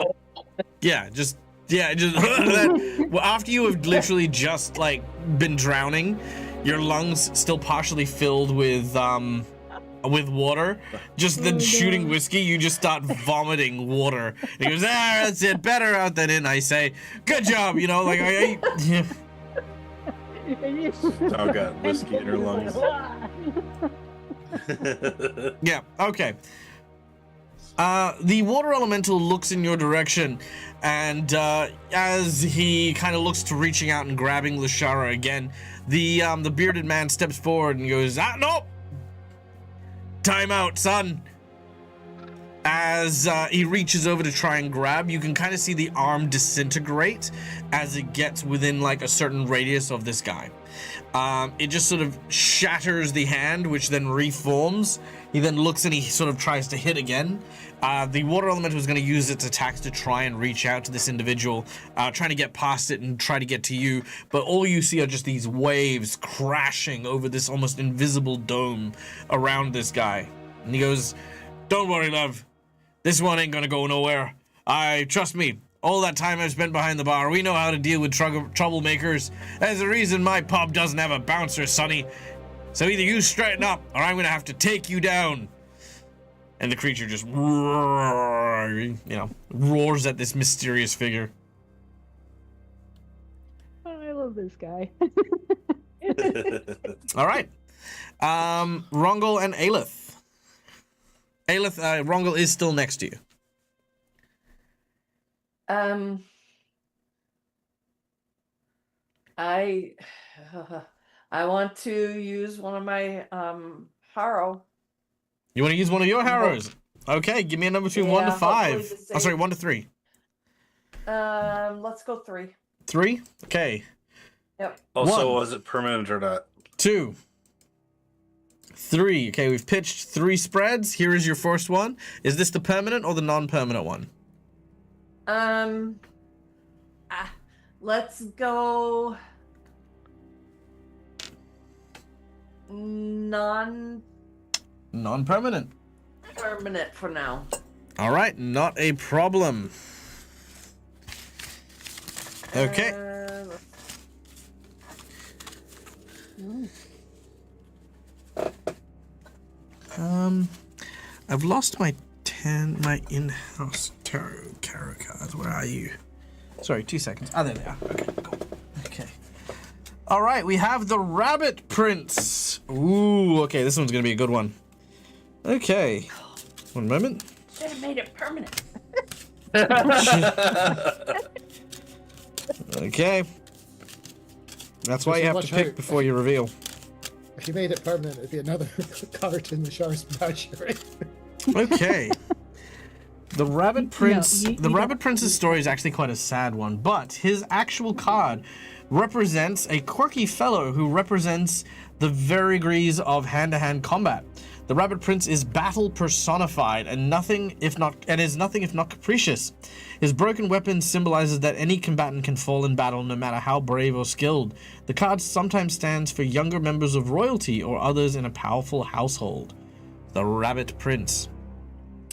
Just that, well, after you have literally just like been drowning, your lungs still partially filled with water, just then shooting whiskey, you just start vomiting water. He goes, that's it, better out than in, I say. Good job, like yeah. Dog got whiskey in her lungs. Yeah, okay. The water elemental looks in your direction, and as he kind of looks to reaching out and grabbing Lashara again, the bearded man steps forward and goes, no! Time out, son! As he reaches over to try and grab, you can kind of see the arm disintegrate as it gets within like a certain radius of this guy. It just sort of shatters the hand, which then reforms. He then looks and he sort of tries to hit again. The water elemental is going to use its attacks to try and reach out to this individual, trying to get past it and try to get to you. But all you see are just these waves crashing over this almost invisible dome around this guy. And he goes, "Don't worry, love. This one ain't going to go nowhere. Trust me. All that time I've spent behind the bar, we know how to deal with troublemakers. There's a reason my pub doesn't have a bouncer, Sonny. So either you straighten up, or I'm gonna have to take you down." And the creature just, roars at this mysterious figure. Oh, I love this guy. All right. Rongol and Aelith. Aelith, Rongol is still next to you. I want to use one of my Harrow. You want to use one of your arrows? Okay, give me a number between 1 to 5. Oh, sorry, 1 to 3. Let's go 3. 3? Okay. Yep. Also, 1. was it permanent or not? 2. 3. Okay, we've pitched 3 spreads. Here is your first one. Is this the permanent or the non-permanent one? Let's go Non-permanent. permanent for now. All right, not a problem. Okay. I've lost my in-house tarot cards. Where are you? Sorry, 2 seconds. Ah, there they are. Okay, cool. Okay. All right, we have the Rabbit Prince. Ooh, okay, this one's gonna be a good one. Okay, 1 moment. Should have made it permanent. Okay. That's why you have to pick before you reveal. If you made it permanent, it'd be another card in the Shar's menagerie. Okay. The Rabbit Prince. you The don't- Rabbit Prince's story is actually quite a sad one, but his actual card represents a quirky fellow who represents the vagaries of hand-to-hand combat. The Rabbit Prince is battle personified and is nothing if not capricious. His broken weapon symbolizes that any combatant can fall in battle no matter how brave or skilled. The card sometimes stands for younger members of royalty or others in a powerful household. The Rabbit Prince.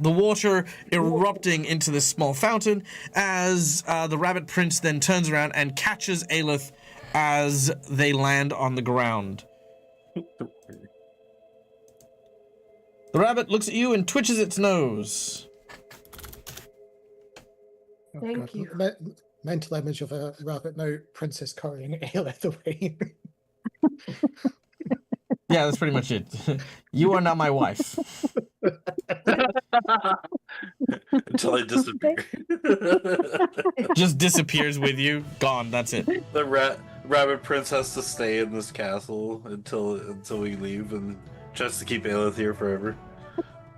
the water erupting into this small fountain as the rabbit prince then turns around and catches Aelith as they land on the ground. The rabbit looks at you and twitches its nose. Oh, Thank God. you. Mental image of a rabbit now, princess carrying Aelith away. Yeah, that's pretty much it. You are now my wife. Until I disappear. Just disappears with you. Gone. That's it. The rabbit prince has to stay in this castle until we leave, and just to keep Aelith here forever.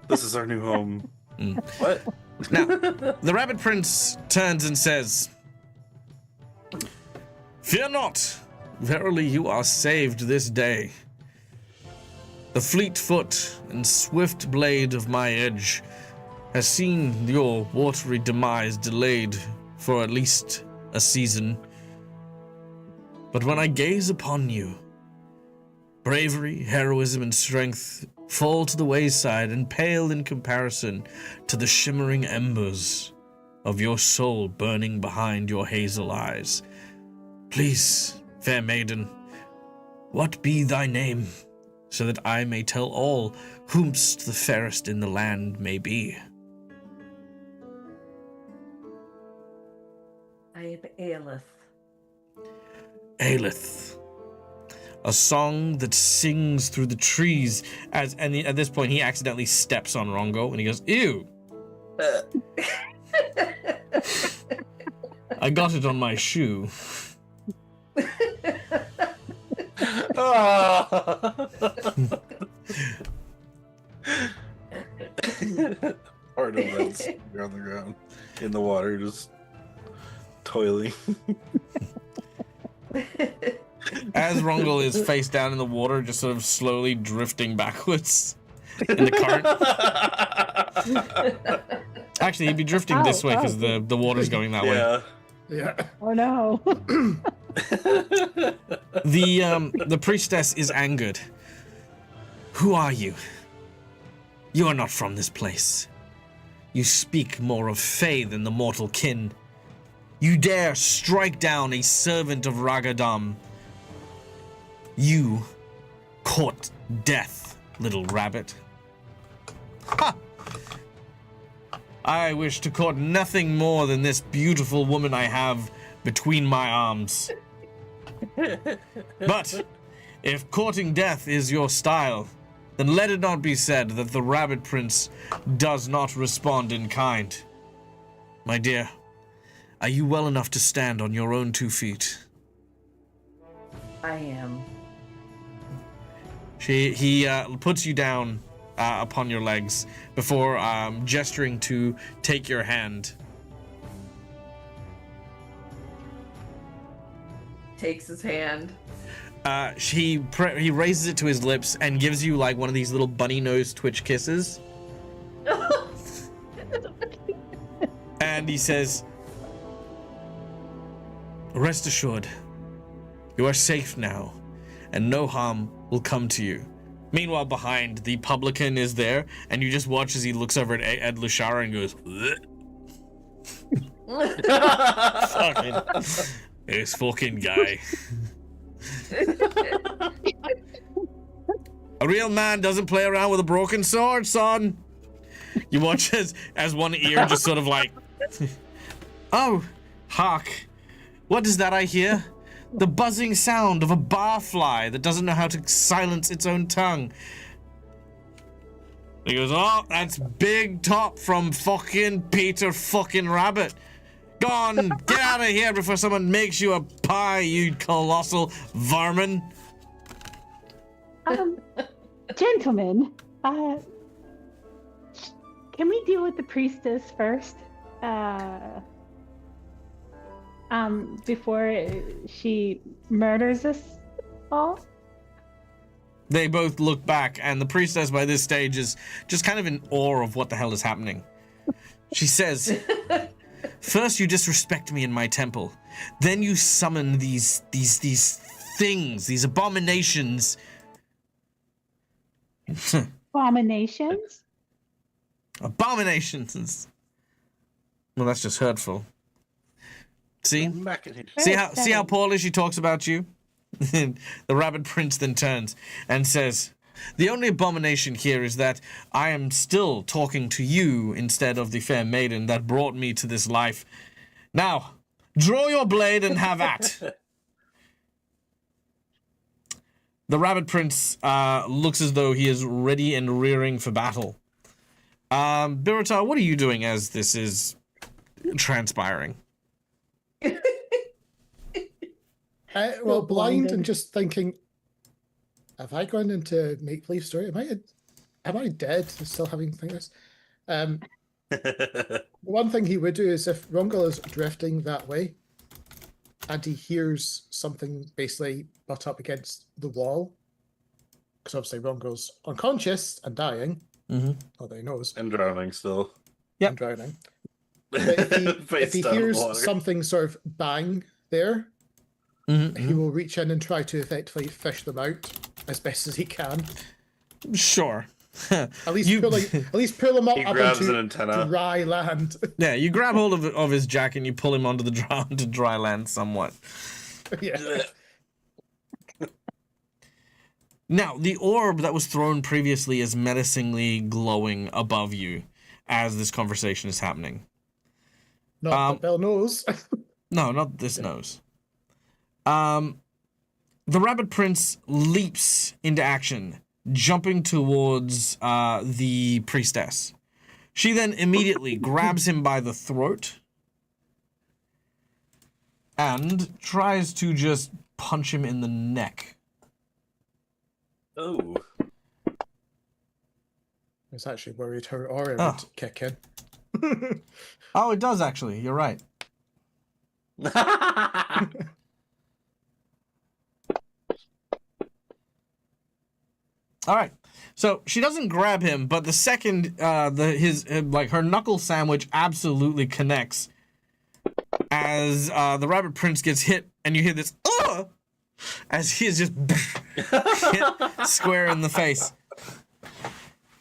This is our new home. Mm. What? Now, the rabbit prince turns and says, "Fear not. Verily you are saved this day. The fleet foot and swift blade of my edge has seen your watery demise delayed for at least a season. But when I gaze upon you, bravery, heroism, and strength fall to the wayside and pale in comparison to the shimmering embers of your soul burning behind your hazel eyes. Please, fair maiden, what be thy name, so that I may tell all whomst the fairest in the land may be?" I am Aelith. Aelith. A song that sings through the trees at this point he accidentally steps on Rongo and he goes, "Ew." I got it on my shoe. Part of that's on the ground, in the water, just toiling. As Rongo is face down in the water, just sort of slowly drifting backwards in the current. Actually, he'd be drifting this way because the water's going that way. Yeah. Oh no. The priestess is angered. "Who are you? You are not from this place. You speak more of Fae than the mortal kin. You dare strike down a servant of Ragadam. You court death, little rabbit. Ha! I wish to court nothing more than this beautiful woman I have between my arms. But if courting death is your style, then let it not be said that the Rabbit Prince does not respond in kind. My dear, are you well enough to stand on your own 2 feet?" I am. He puts you down upon your legs before gesturing to take your hand. Takes his hand. He raises it to his lips and gives you like one of these little bunny nose twitch kisses. And he says, "Rest assured, you are safe now, and no harm will come to you." Meanwhile, behind, the publican is there, and you just watch as he looks over at Lushara and goes, this fucking guy. A real man doesn't play around with a broken sword, son. You watch as one ear just sort of like, oh, hark. What is that I hear? The buzzing sound of a barfly that doesn't know how to silence its own tongue. He goes, oh, that's Big Top from fucking Peter fucking Rabbit. Go on, get out of here before someone makes you a pie, you colossal vermin. Gentlemen, can we deal with the priestess first? Before she murders us all? They both look back, and the priestess by this stage is just kind of in awe of what the hell is happening. She says, first you disrespect me in my temple. Then you summon these things, these abominations. Abominations? Abominations. Well, that's just hurtful. See? Machination. See how poorly she talks about you? The Rabbit Prince then turns and says, the only abomination here is that I am still talking to you instead of the fair maiden that brought me to this life. Now, draw your blade and have at. The Rabbit Prince looks as though he is ready and rearing for battle. Biratar, what are you doing as this is transpiring? Well, blind and just thinking, have I gone into make-believe story? Am I dead? Still having things. One thing he would do is if Rungel is drifting that way, and he hears something basically butt up against the wall, because obviously Rungel's unconscious and dying, although he knows, And drowning still. and drowning. But if he hears something sort of bang there, he will reach in and try to effectively fish them out as best as he can. Sure. At least pull him up, He up grabs an into antenna. dry land. Yeah, you grab hold of his jacket and you pull him onto the dry land somewhat. Yeah. Now, the orb that was thrown previously is menacingly glowing above you as this conversation is happening. Not the bell knows. No, not this nose. The Rabbit Prince leaps into action, jumping towards the priestess. She then immediately grabs him by the throat and tries to just punch him in the neck. Oh. I was actually worried her aura would kick in. Oh, it does actually. You're right. All right. So she doesn't grab him, but the second her knuckle sandwich absolutely connects as the Rabbit Prince gets hit, and you hear this as he is just hit square in the face.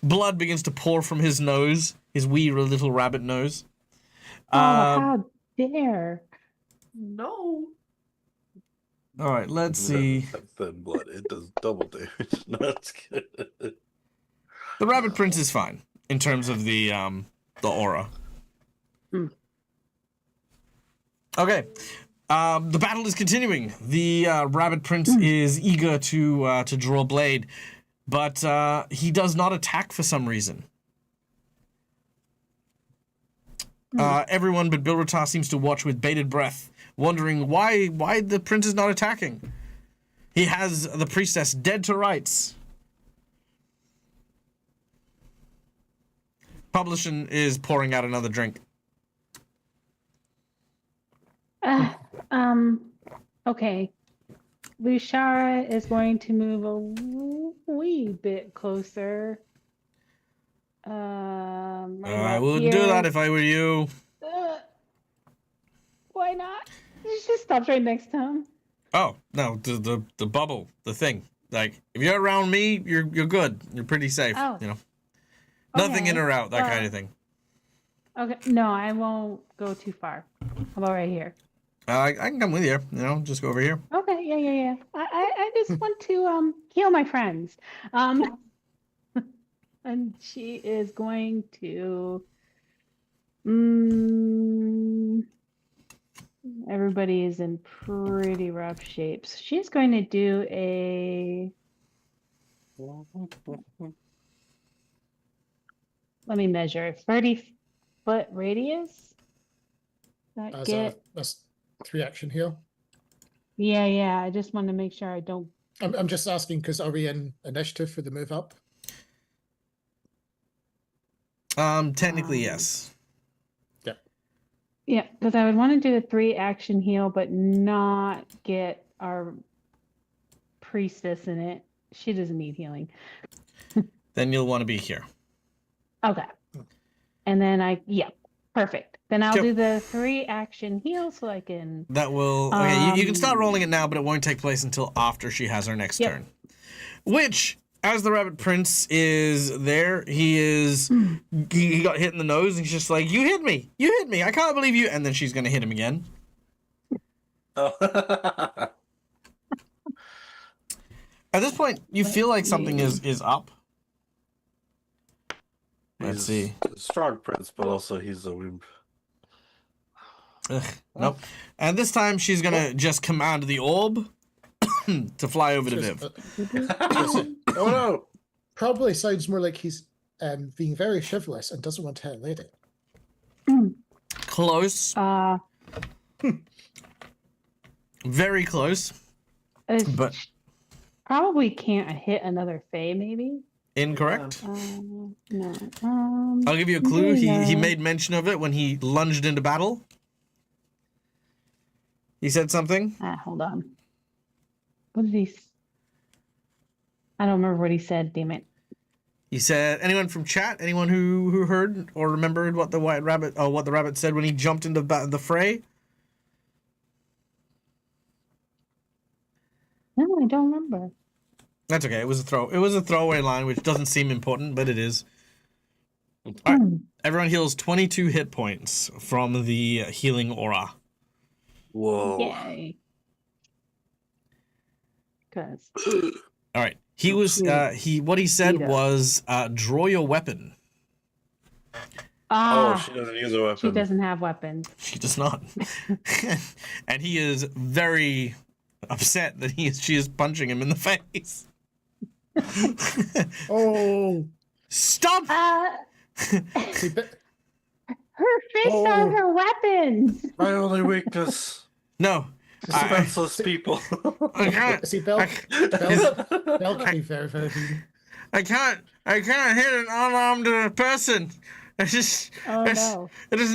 Blood begins to pour from his nose, his wee little rabbit nose. How dare! No. All right, let's see. The blood, it does double damage. No, that's good. The Rabbit Prince is fine in terms of the aura. Okay. The battle is continuing. The Rabbit Prince is eager to draw blade, but he does not attack for some reason. Everyone but Bilratar seems to watch with bated breath, wondering why the prince is not attacking. He has the priestess dead to rights. Publishin is pouring out another drink. Okay. Lushara is going to move a wee bit closer. I wouldn't do that if I were you. Why not? She just stops right next to him. Oh, no, the bubble, the thing. Like, if you're around me, you're good. You're pretty safe, Oh. you know. Nothing in Okay, or out, that well- kind of thing. Okay, no, I won't go too far. How about right here? I can come with you, you know, just go over here. Okay, yeah. I just want to heal my friends. And she is going to everybody is in pretty rough shapes. She's going to do a let me measure 30-foot radius. That get That's 3 action heal. yeah. I just want to make sure I don't. I'm just asking because are we in initiative for the move up? Technically, yes. Yeah, because I would want to do a 3 action heal, but not get our priestess in it. She doesn't need healing. Then you'll want to be here. Okay. And then perfect. Then I'll Sure. do the 3 action heal so I can. That will... Okay, you can start rolling it now, but it won't take place until after she has her next Yep. turn. Which as the Rabbit Prince is there, he got hit in the nose, and he's just like, "You hit me! You hit me! I can't believe you!" And then she's gonna hit him again. Oh. At this point, you feel like something is up. Let's He's see. a strong prince, but also he's a wimp. Ugh, nope. And this time, she's gonna just command the orb to fly over to Viv. Oh no! Probably sounds more like he's being very chivalrous and doesn't want to hit a lady. Close. Very close. But probably can't hit another Fae, maybe? incorrect. No. I'll give you a clue. He made mention of it when he lunged into battle. He said something. Hold on. What did he? I don't remember what he said. Damn it. He said, anyone from chat? Anyone who heard or remembered what the rabbit said when he jumped into the fray? No, I don't remember. That's okay. It was a throwaway line, which doesn't seem important, but it is. All right. Everyone heals 22 hit points from the healing aura. Whoa. Yay. Because. All right. He was what he said was draw your weapon. Oh, she doesn't use a weapon. She doesn't have weapons. She does not. And he is very upset that she is punching him in the face. Oh, Stop! Her face on her weapons. My only weakness. No. Defenseless people. I can't. see, Bell can be very, very mean. I can't hit an unarmed person. It is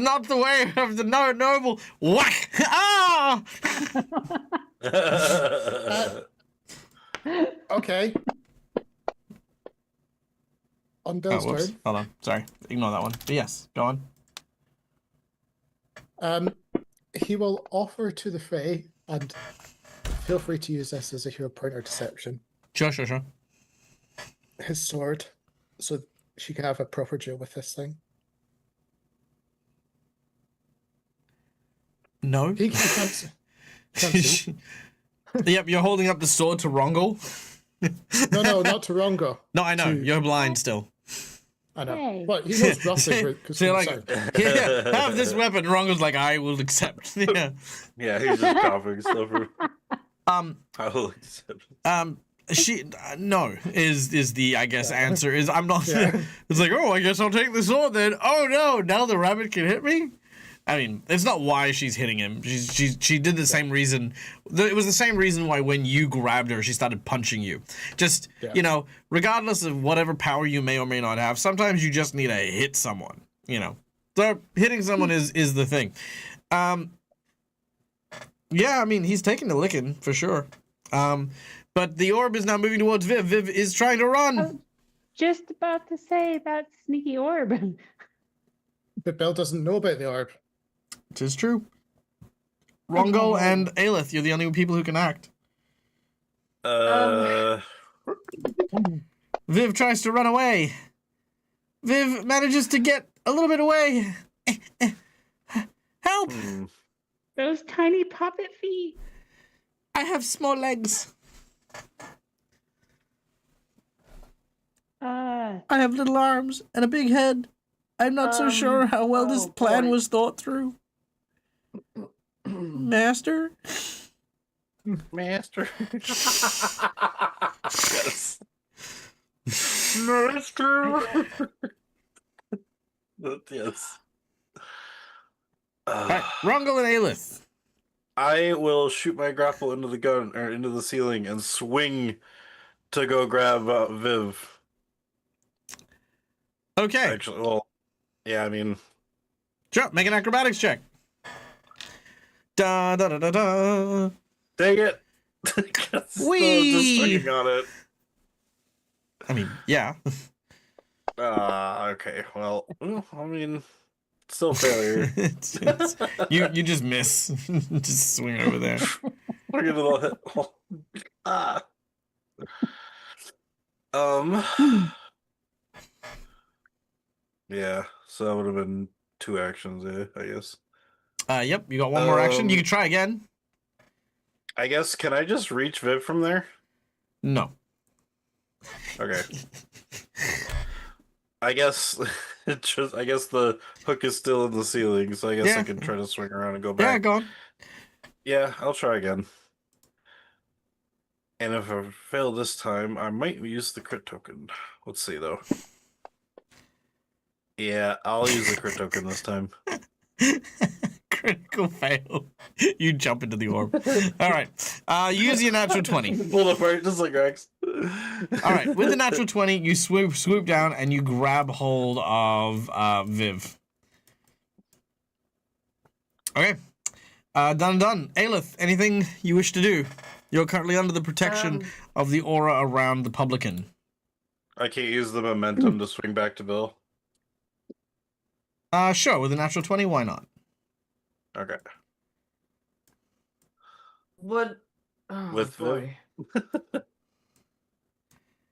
not the way of the noble. Whack! Ah! Okay. On Bill's whoops. turn. Hold on. Sorry. Ignore that one. But yes, go on. He will offer to the fray, and feel free to use this as a hero point or deception, Sure. his sword, so she can have a proper duel with this thing. No. He can't see. Yep, you're holding up the sword to Rongo. No, not to Rongo. No, I know. You're blind still. I know. Hey. Well, he knows roughly because So you're like, yeah, have this weapon. Rongo's like, I will accept. Yeah. Yeah, he's just coughing stuff. I will accept. She no is the I guess answer is I'm not. Yeah. It's like, oh, I guess I'll take the sword then. Oh no, now the rabbit can hit me. I mean, it's not why she's hitting him. She did the same reason. It was the same reason why when you grabbed her, she started punching you. Just, regardless of whatever power you may or may not have, sometimes you just need to hit someone, So hitting someone is the thing. Yeah, I mean, he's taking the licking, for sure. But the orb is now moving towards Viv. Viv is trying to run. I was just about to say about sneaky orb. But Bill doesn't know about the orb. It is true. Rongo and Aelith, you're the only people who can act. Viv tries to run away. Viv manages to get a little bit away. Help! Those tiny puppet feet. I have small legs. I have little arms and a big head. I'm not so sure how well this plan was thought through. Master? Master. Yes. Master. Yes. Alright, Rongo and Aelith. I will shoot my grapple into the gun or into the ceiling and swing to go grab Viv. Okay. Actually, well, yeah, I mean, Sure, make an acrobatics check. Da da da da da. dang it! Just swinging on it. I mean, yeah. Okay. Well, I mean, still failure. You just miss. Just swing over there. Look at it all hit. Yeah, so that would have been 2 actions, I guess. Yep, you got one more action. You can try again. I guess, can I just reach Viv from there? No. Okay. I guess I guess the hook is still in the ceiling, so I guess Yeah. I can try to swing around and go Yeah, back. go on. Yeah, I'll try again. And if I fail this time, I might use the crit token. Let's see, though. Yeah, I'll use the crit token this time. Critical fail. You jump into the orb. All right. Use your natural 20. Pull apart just like Rex. All right. With the natural 20, you swoop down and you grab hold of Viv. Okay. Done. Aelith, anything you wish to do? You're currently under the protection of the aura around the publican. I can't use the momentum to swing back to Bill. Sure. With a natural 20, why not? Okay. Would oh With boy.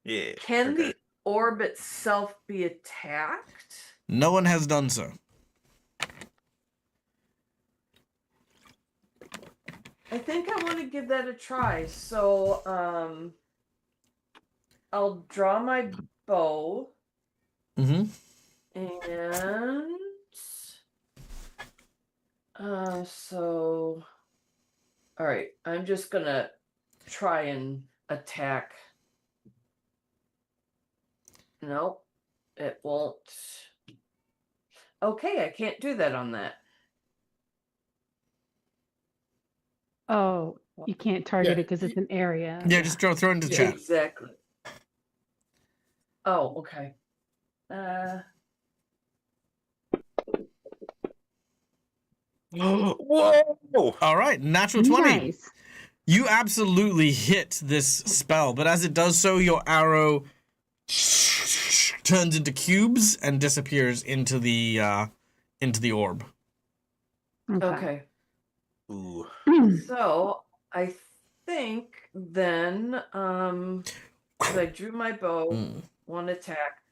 Yeah. Can okay. the orb itself be attacked? No one has done so. I think I want to give that a try. So I'll draw my bow Mm-hmm. and so all right, I'm just gonna try and attack. Nope, it won't. Okay, I can't do that on that. Oh, you can't target Yeah. it because it's an area. Yeah, just throw it into Yeah. chat. Exactly. Oh, okay. Whoa! All right, natural 20. Nice. You absolutely hit this spell, but as it does so, your arrow turns into cubes and disappears into the orb. Okay. Ooh. So I think then so I drew my bow, one attack.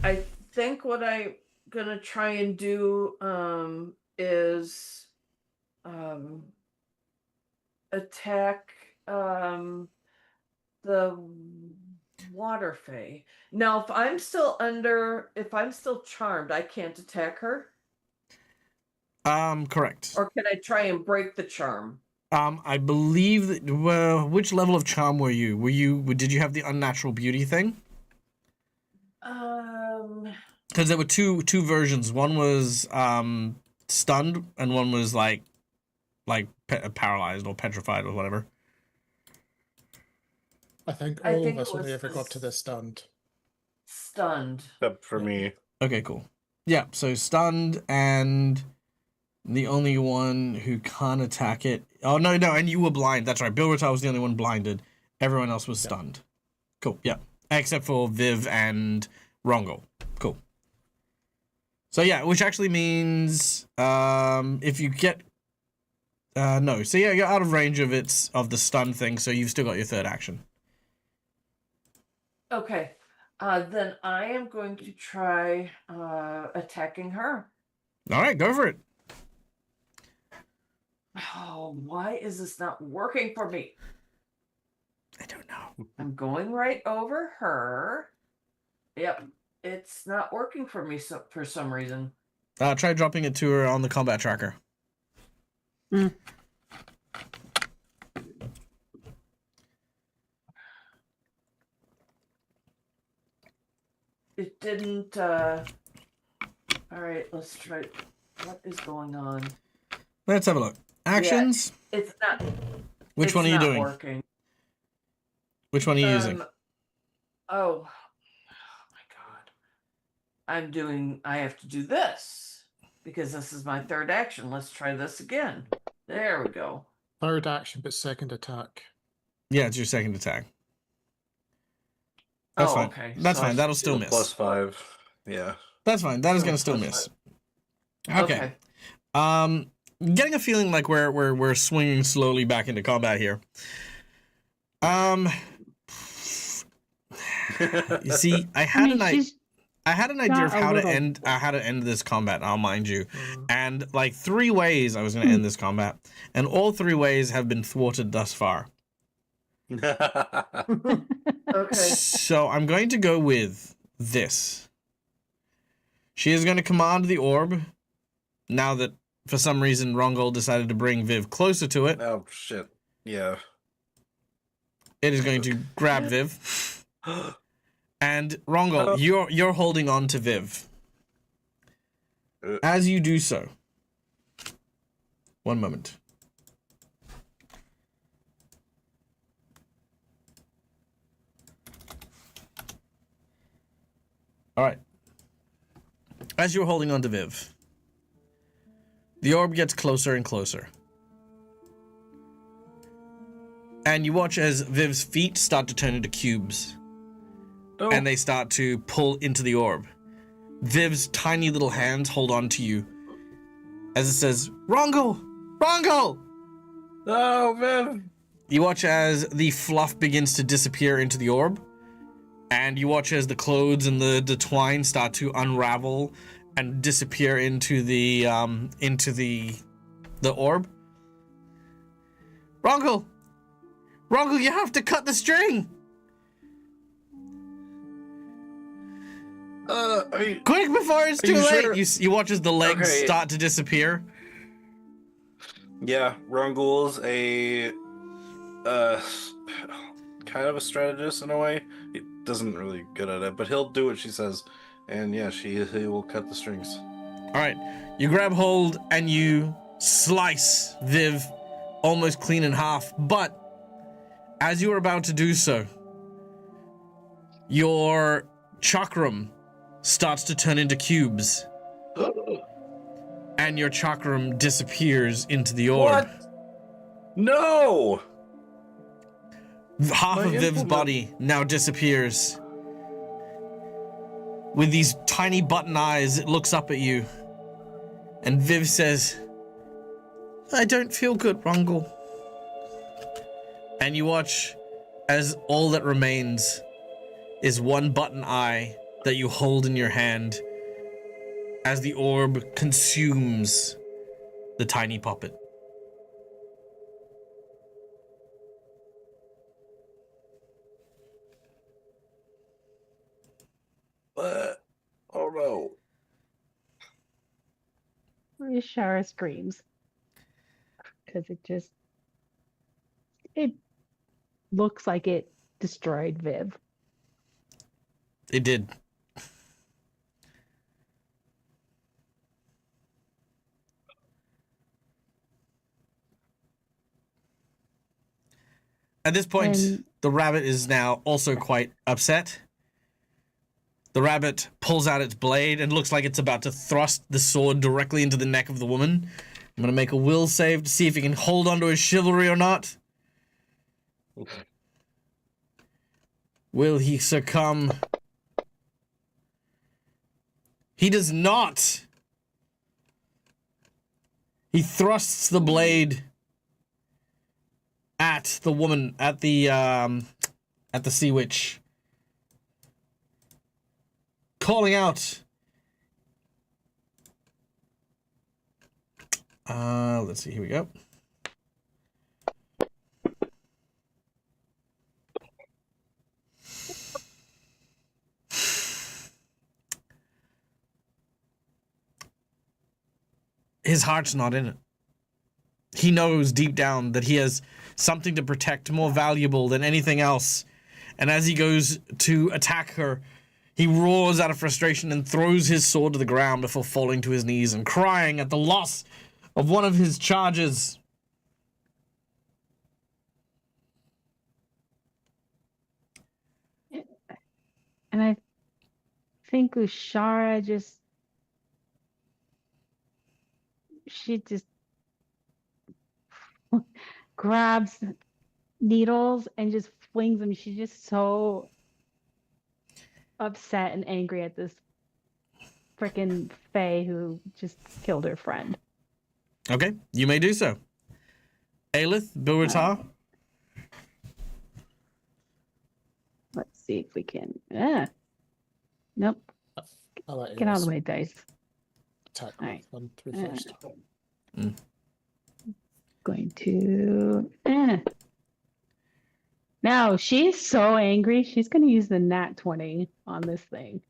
I think what I'm gonna try and do is attack the water fae. Now if I'm still charmed, I can't attack her? Correct. Or can I try and break the charm? I believe that, which level of charm were you? Did you have the unnatural beauty thing? Because there were two versions. One was stunned, and one was like paralyzed or petrified or whatever. I think I all think of us it only was ever got to the stunned. Stunned. Except for me. Okay, cool. Yeah, so stunned, and the only one who can't attack it. Oh no, and you were blind. That's right. Bill Rattal was the only one blinded. Everyone else was stunned. Cool. Yeah, except for Viv and Rongo. Cool. So yeah, which actually means if you get no, so yeah, you're out of range of the stun thing. So you've still got your third action. Okay. Then I am going to try attacking her. All right, go for it. Oh, why is this not working for me? I don't know. I'm going right over her. Yep, it's not working for me for some reason. Try dropping it to her on the combat tracker. It didn't. All right, let's try. What is going on? Let's have a look. Actions. Yeah, it's not. Which one are you doing? Working. Which one are you using? Oh my God. I have to do this because this is my third action. Let's try this again. There we go. Third action, but second attack. Yeah, it's your second attack. That's fine. Okay. That's So fine. That'll still miss. +5. Yeah. That's fine. That is going to still miss. Okay. Getting a feeling like we're swinging slowly back into combat here. You see, I I had mean, an she's idea of got a how to little- end this combat. I'll mind you, and like 3 ways I was going to end this combat, and all 3 ways have been thwarted thus far. Okay. So I'm going to go with this. She is going to command the orb. Now that for some reason Rongol decided to bring Viv closer to it, Oh shit. Yeah. it is going to grab Viv. And Rongol, you're holding on to Viv. As you do so, one moment. All right. As you're holding on to Viv, the orb gets closer and closer. And you watch as Viv's feet start to turn into cubes. Oh. And they start to pull into the orb. Viv's tiny little hands hold on to you as it says, Rongol! Rongol! Oh, Viv! You watch as the fluff begins to disappear into the orb. And you watch as the clothes and the twine start to unravel and disappear into the orb. Rongol! Rongol, you have to cut the string! Quick before it's are too you late! sure? You watch as the legs Okay. start to disappear. Yeah, Rongul's a kind of a strategist in a way. He doesn't really good at it, but he'll do what she says. And yeah, he will cut the strings. Alright, you grab hold and you slice Viv almost clean in half, but as you are about to do so, your chakram starts to turn into cubes. And your chakram disappears into the orb. What? No! Half My of Viv's implement- body now disappears. With these tiny button eyes, it looks up at you. And Viv says, I don't feel good, Rongol. And you watch as all that remains is one button eye that you hold in your hand as the orb consumes the tiny puppet. Oh no. Shara screams because it looks like it destroyed Viv. It did. At this point, And- the rabbit is now also quite upset. The rabbit pulls out its blade and looks like it's about to thrust the sword directly into the neck of the woman. I'm going to make a will save to see if he can hold on to his chivalry or not. Will he succumb? He does not. He thrusts the blade at the woman, at the sea witch, calling out. Let's see. Here we go. His heart's not in it. He knows deep down that he has something to protect more valuable than anything else. And as he goes to attack her, he roars out of frustration and throws his sword to the ground before falling to his knees and crying at the loss of one of his charges. And I think Ushara she just grabs needles and just flings them. She's just so upset and angry at this freaking Fae who just killed her friend. Okay, you may do so. Aelith, Bilratar. Let's see if we can. Nope. I'll let Get out of Eos the way, dice. attack All right. one through Uh, first. Going to. No, she's so angry. She's going to use the nat 20 on this thing.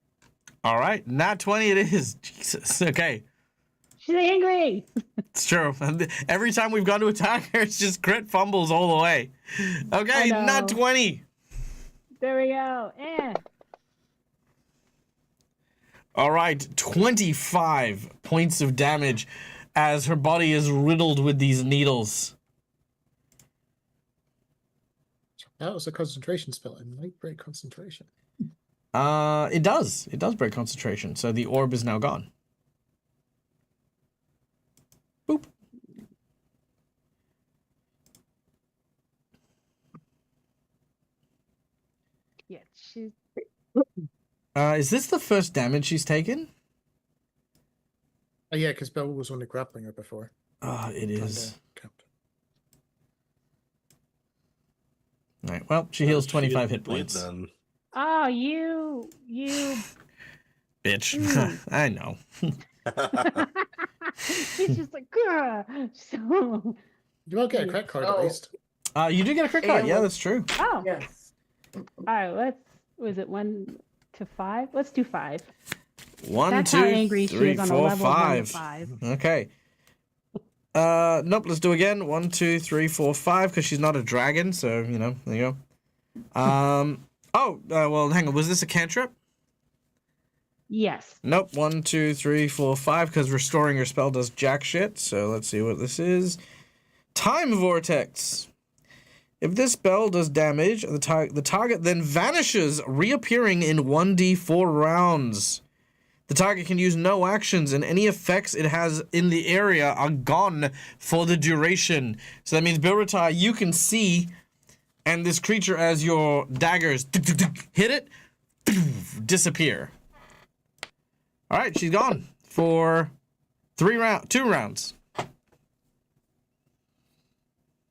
All right, nat 20 it is. Jesus. Okay, She's angry. it's true. Every time we've gone to attack her, it's just crit fumbles all the way. Okay, I nat know. 20. There we go. All right, 25 points of damage as her body is riddled with these needles. That was a concentration spell. It might break concentration. It does. It does break concentration, so the orb is now gone. Boop. Yeah, she's. Is this the first damage she's taken? Oh, yeah, because Bill was only grappling her before. It is. Count. All right, well, she heals 25 hit points. Then. Oh, you. Bitch. I know. She's just like, "Grr." So. You will get a crit card at Oh. least. You do get a crit card. Yeah, that's true. Oh. Yes. All right, was it 1 to 5? Let's do 5. 1, That's 2, how angry she 3, is on a 4, level of 1 to 5. 5. Okay. Nope, let's do again. 1, 2, 3, 4, 5, because she's not a dragon, so, you know, there you go. Well, hang on. Was this a cantrip? Yes. Nope. 1, 2, 3, 4, 5, because restoring your spell does jack shit. So let's see what this is. Time Vortex. If this spell does damage, the target then vanishes, reappearing in 1d4 rounds. The target can use no actions, and any effects it has in the area are gone for the duration. So that means, Bilratai, you can see, and this creature, as your daggers hit it, disappear. All right, she's gone for 2 rounds.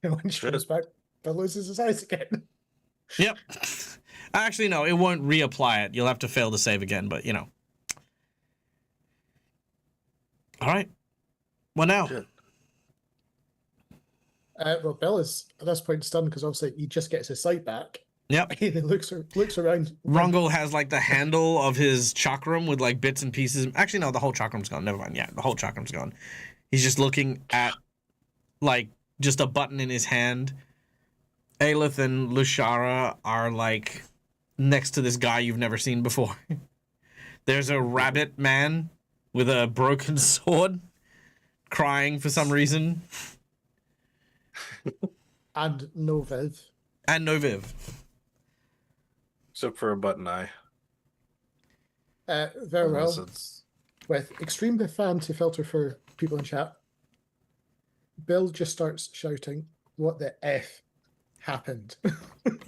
And when she comes back, Bill loses his eyes again. Yep. Actually, no, it won't reapply it. You'll have to fail to save again, but, you know. All right. What now? Shit. Well, Bill is at this point stunned because obviously he just gets his sight back. Yep. He looks around. Rungel has, like, the handle of his chakram with, like, bits and pieces. Actually, no, the whole chakram's gone. Never mind. Yeah, the whole chakram's gone. He's just looking at, like, just a button in his hand. Aelith and Lushara are, like, next to this guy you've never seen before. There's a rabbit man with a broken sword crying for some reason. And no Viv. And no Viv. Except for a button eye. Very Unless well. it's- With extreme profanity filter for people in chat, Bill just starts shouting, "What the F happened?"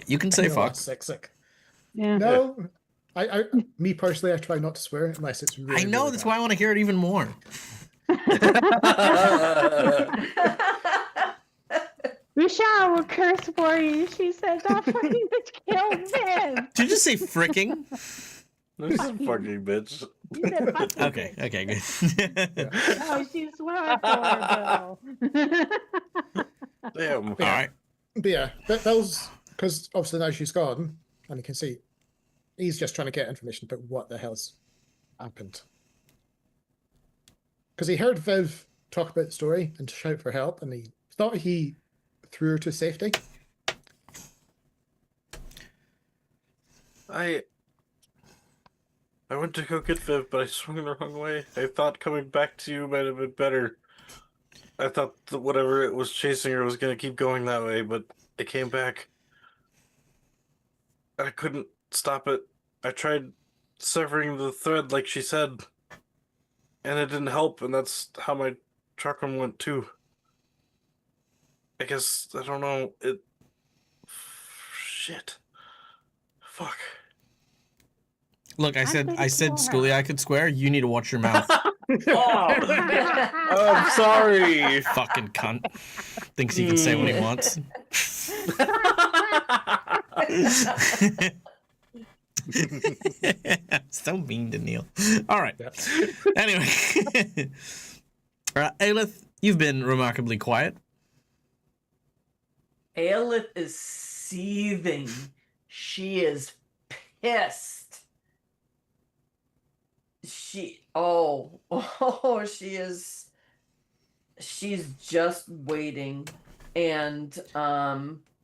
You can say You know, fuck. sick. Yeah. No, me personally, I try not to swear unless it's really. I know, really that's bad. why I want to hear it even more. Michelle will curse for you. She said that fucking bitch killed him. Did you just say fricking? This is a fucking bitch. You said fucking Okay, bitch. okay, good. Oh, she swore for her, Bill. Damn. All right. But yeah, Bill's because obviously now she's gone, and you can see he's just trying to get information about what the hell's happened. Because he heard Viv talk about the story and shout for help, and he thought he threw her to safety. I went to go get Viv, but I swung the wrong way. I thought coming back to you might have been better. I thought that whatever it was chasing her was going to keep going that way, but it came back. I couldn't stop it. I tried severing the thread like she said, and it didn't help, and that's how my chakram went too. I guess, I don't know, it... Shit. Fuck. Look, I said pretty sure. Schoolie, I could swear. You need to watch your mouth. Oh, I'm sorry. Fucking cunt. Thinks he can say what he wants. So mean to Neil. All right. Yeah. Anyway. Aelith, you've been remarkably quiet. Aelith is seething. She is pissed. She she's just waiting and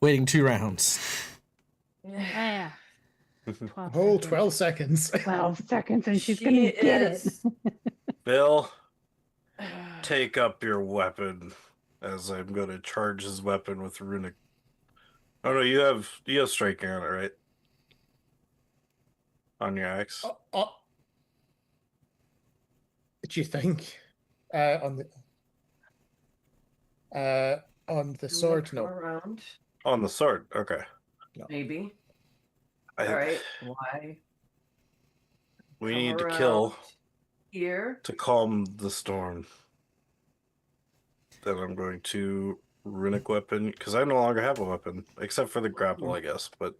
Waiting 2 rounds. Yeah. 12 Oh, seconds. 12 seconds. 12 seconds and she's she going to get it. is Bill, take up your weapon, as I'm going to charge his weapon with runic. Oh no, you have striking on it, right? On your axe. Do you think? On the sword, come no. around. On the sword, okay. Maybe. I, All right. Why? We Come need to kill around here. to calm the storm. Then I'm going to runic weapon because I no longer have a weapon except for the grapple, I guess. But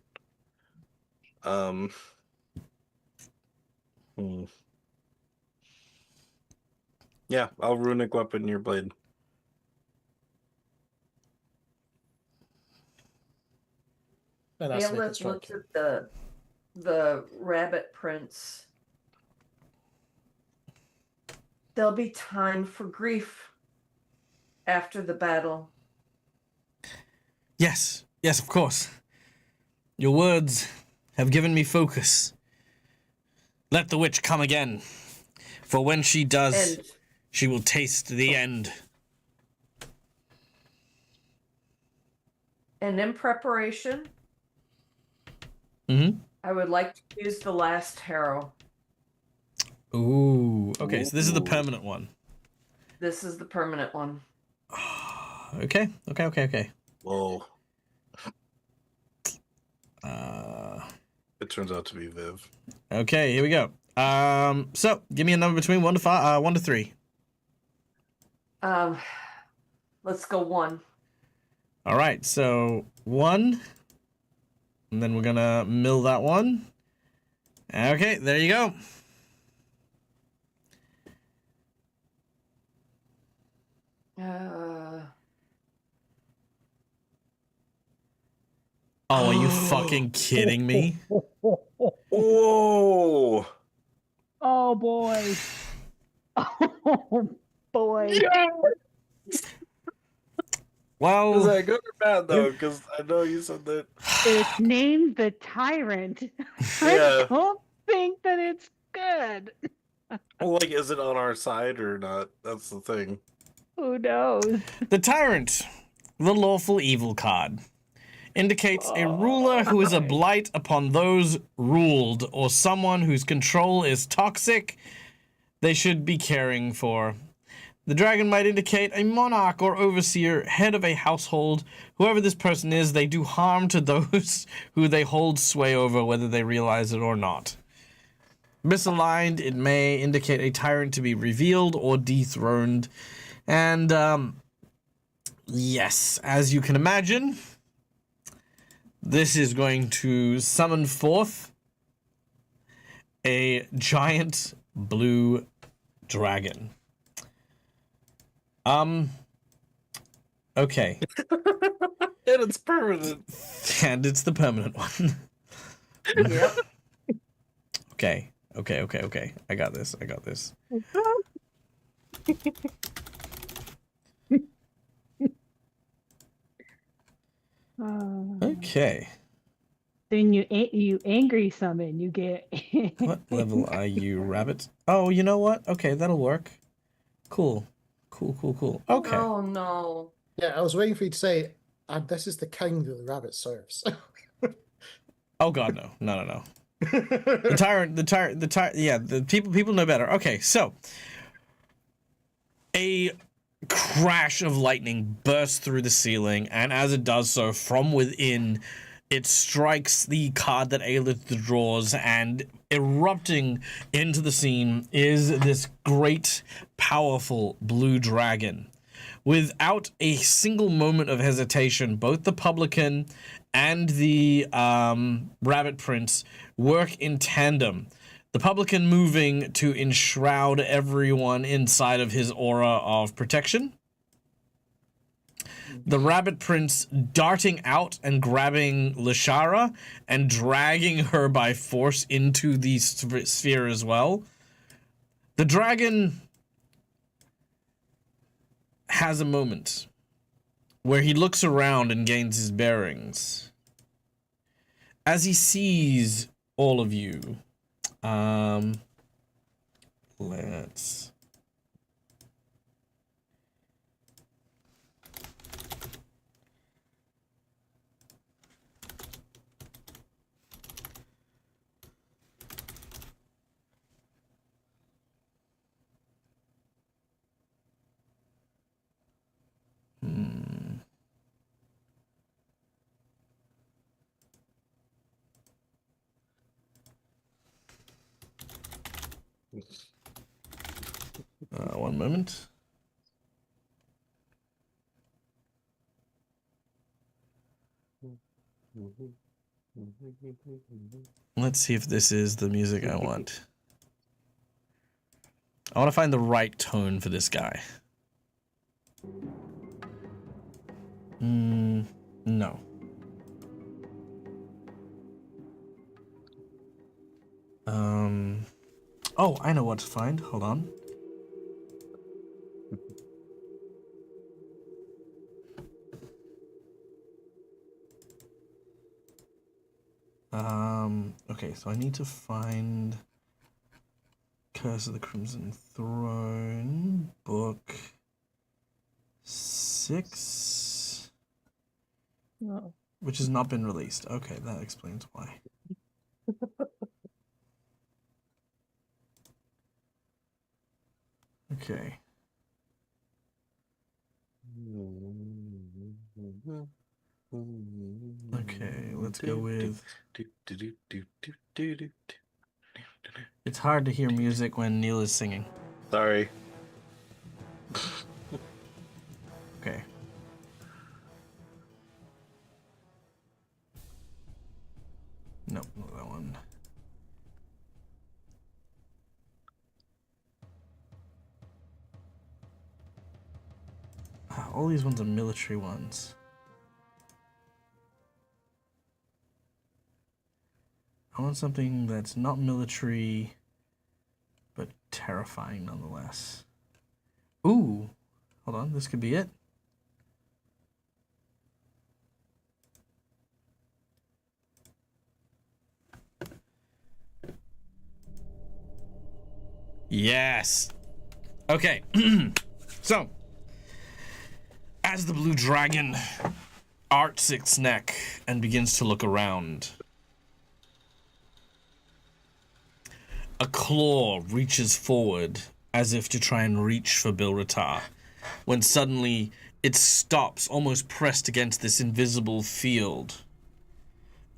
yeah, I'll runic weapon your blade. And that's make it Aelith strike. looks at the rabbit prints. There'll be time for grief after the battle. Yes, of course. Your words have given me focus. Let the witch come again. For when she does, And she will taste the end. in preparation, Mm-hmm. I would like to use the last harrow. Ooh. Okay, so this is the Ooh. permanent one. This is the permanent one. Okay. Whoa. It turns out to be Viv. Okay, here we go. So give me a number between 1 to 5, 1 to 3. Let's go 1. All right, so 1, and then we're gonna mill that one. Okay, there you go. Oh, are you fucking kidding me? Whoa! Oh boy. Oh boy. Well, Is that good or bad though? Because I know you said that. It's named the Tyrant. Yeah. I don't think that it's good. Well, like, is it on our side or not? That's the thing. Who knows? the Tyrant, the lawful evil card, indicates a ruler who is a blight upon those ruled, or someone whose control is toxic they should be caring for. The dragon might indicate a monarch or overseer, head of a household. Whoever this person is, they do harm to those who they hold sway over, whether they realize it or not. Misaligned, it may indicate a tyrant to be revealed or dethroned. And, yes, as you can imagine, this is going to summon forth a giant blue dragon. Okay. And it's permanent. And it's the permanent one. Yep. Okay. I got this. Okay. Then you angry summon. You get. What level are you, rabbit? Oh, you know what? Okay, that'll work. Cool. Okay. Oh no. Yeah, I was waiting for you to say, and this is the king that the rabbit serves. Oh god, no. The tyrant, yeah, the people know better. Okay, so a crash of lightning bursts through the ceiling, and as it does so, from within, it strikes the card that Aelith draws, and erupting into the scene is this great, powerful blue dragon. Without a single moment of hesitation, both the publican and the Rabbit Prince work in tandem. The publican moving to enshroud everyone inside of his aura of protection. The Rabbit Prince darting out and grabbing Lashara and dragging her by force into the sphere as well. The dragon has a moment where he looks around and gains his bearings. As he sees all of you, let's... one moment. Let's see if this is the music I want. I want to find the right tone for this guy. No. Oh, I know what to find. Hold on. Okay, so I need to find Curse of the Crimson Throne, book 6, No. which has not been released. Okay, that explains why. Okay. Okay, let's go with... It's hard to hear music when Neil is singing. Sorry. Okay. Nope, not that one. All these ones are military ones. I want something that's not military, but terrifying nonetheless. Ooh, hold on, this could be it. Yes. Okay. So, as the blue dragon arts its neck and begins to look around, a claw reaches forward as if to try and reach for Bilratar, when suddenly it stops, almost pressed against this invisible field.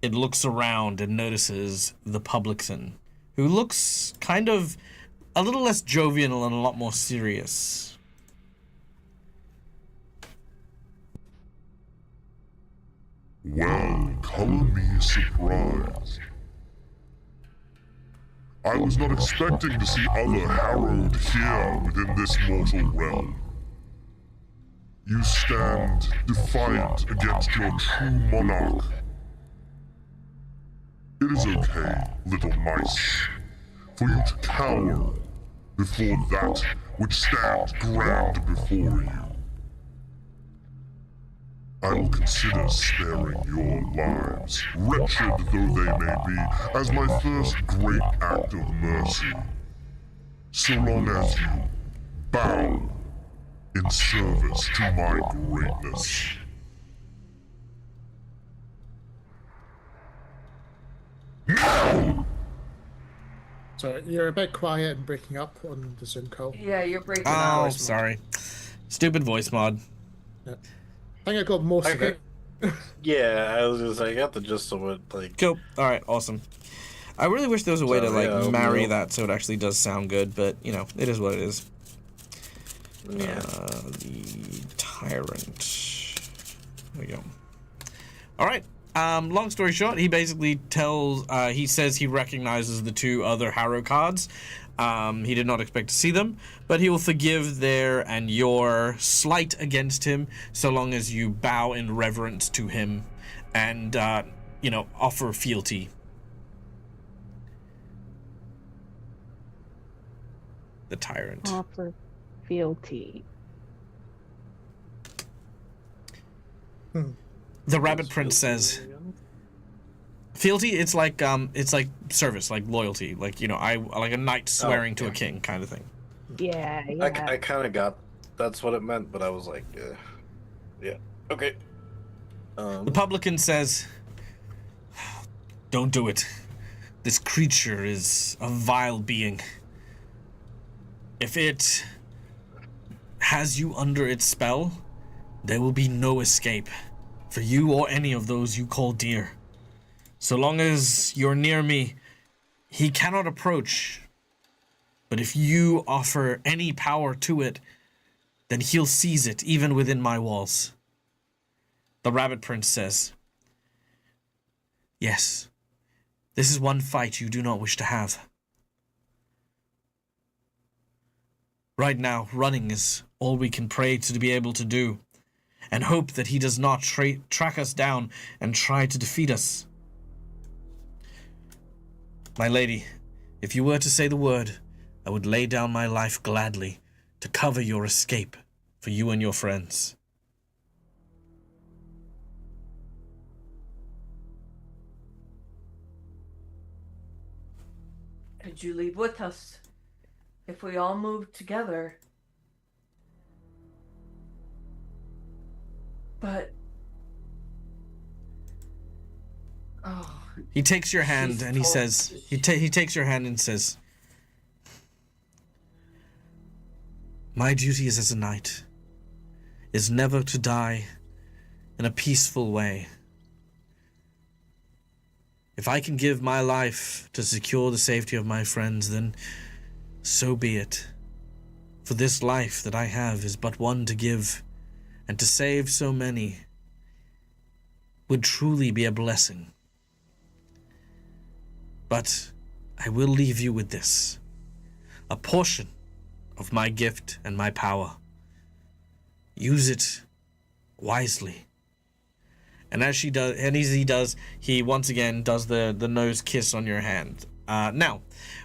It looks around and notices the publican, who looks kind of a little less jovial and a lot more serious. Well, color me surprised. I was not expecting to see other harrowed here within this mortal realm. You stand defiant against your true monarch. It is okay, little mice, for you to cower before that which stands grand before you. I will consider sparing your lives, wretched though they may be, as my first great act of mercy. So long as you bow in service to my greatness. Now! So you're a bit quiet and breaking up on the Zoom call. Yeah, you're breaking Oh, out. sorry. Stupid voice mod. Yeah. I think I got most of it. Yeah, I was just I got the gist of it. Like, Cool. All right, awesome. I really wish there was a way to So, like yeah, marry we'll- that so it actually does sound good, but you know, it is what it is. yeah. The Tyrant. There we go. All right. Long story short, he basically he says he recognizes the two other Harrow cards. He did not expect to see them, but he will forgive their and your slight against him so long as you bow in reverence to him and, offer fealty. The tyrant. Offer fealty. The Rabbit Prince says, fealty, it's like service, like loyalty, like, I like a knight swearing to a king kind of thing. Yeah. I kind of got that's what it meant, but I was like, yeah, okay. The publican says, don't do it. This creature is a vile being. If it has you under its spell, there will be no escape for you or any of those you call dear. So long as you're near me, he cannot approach. But if you offer any power to it, then he'll seize it, even within my walls. The Rabbit Prince says, yes, this is one fight you do not wish to have. Right now, running is all we can pray to be able to do, and hope that he does not track us down and try to defeat us. My lady, if you were to say the word, I would lay down my life gladly to cover your escape for you and your friends. Could you leave with us? If we all move together. But He takes your hand She's and he told- says, he takes your hand and says, my duty as a knight is never to die in a peaceful way. If I can give my life to secure the safety of my friends, then so be it. For this life that I have is but one to give, and to save so many would truly be a blessing. But I will leave you with this, a portion of my gift and my power. Use it wisely. And as he does, he once again does the nose kiss on your hand. Now,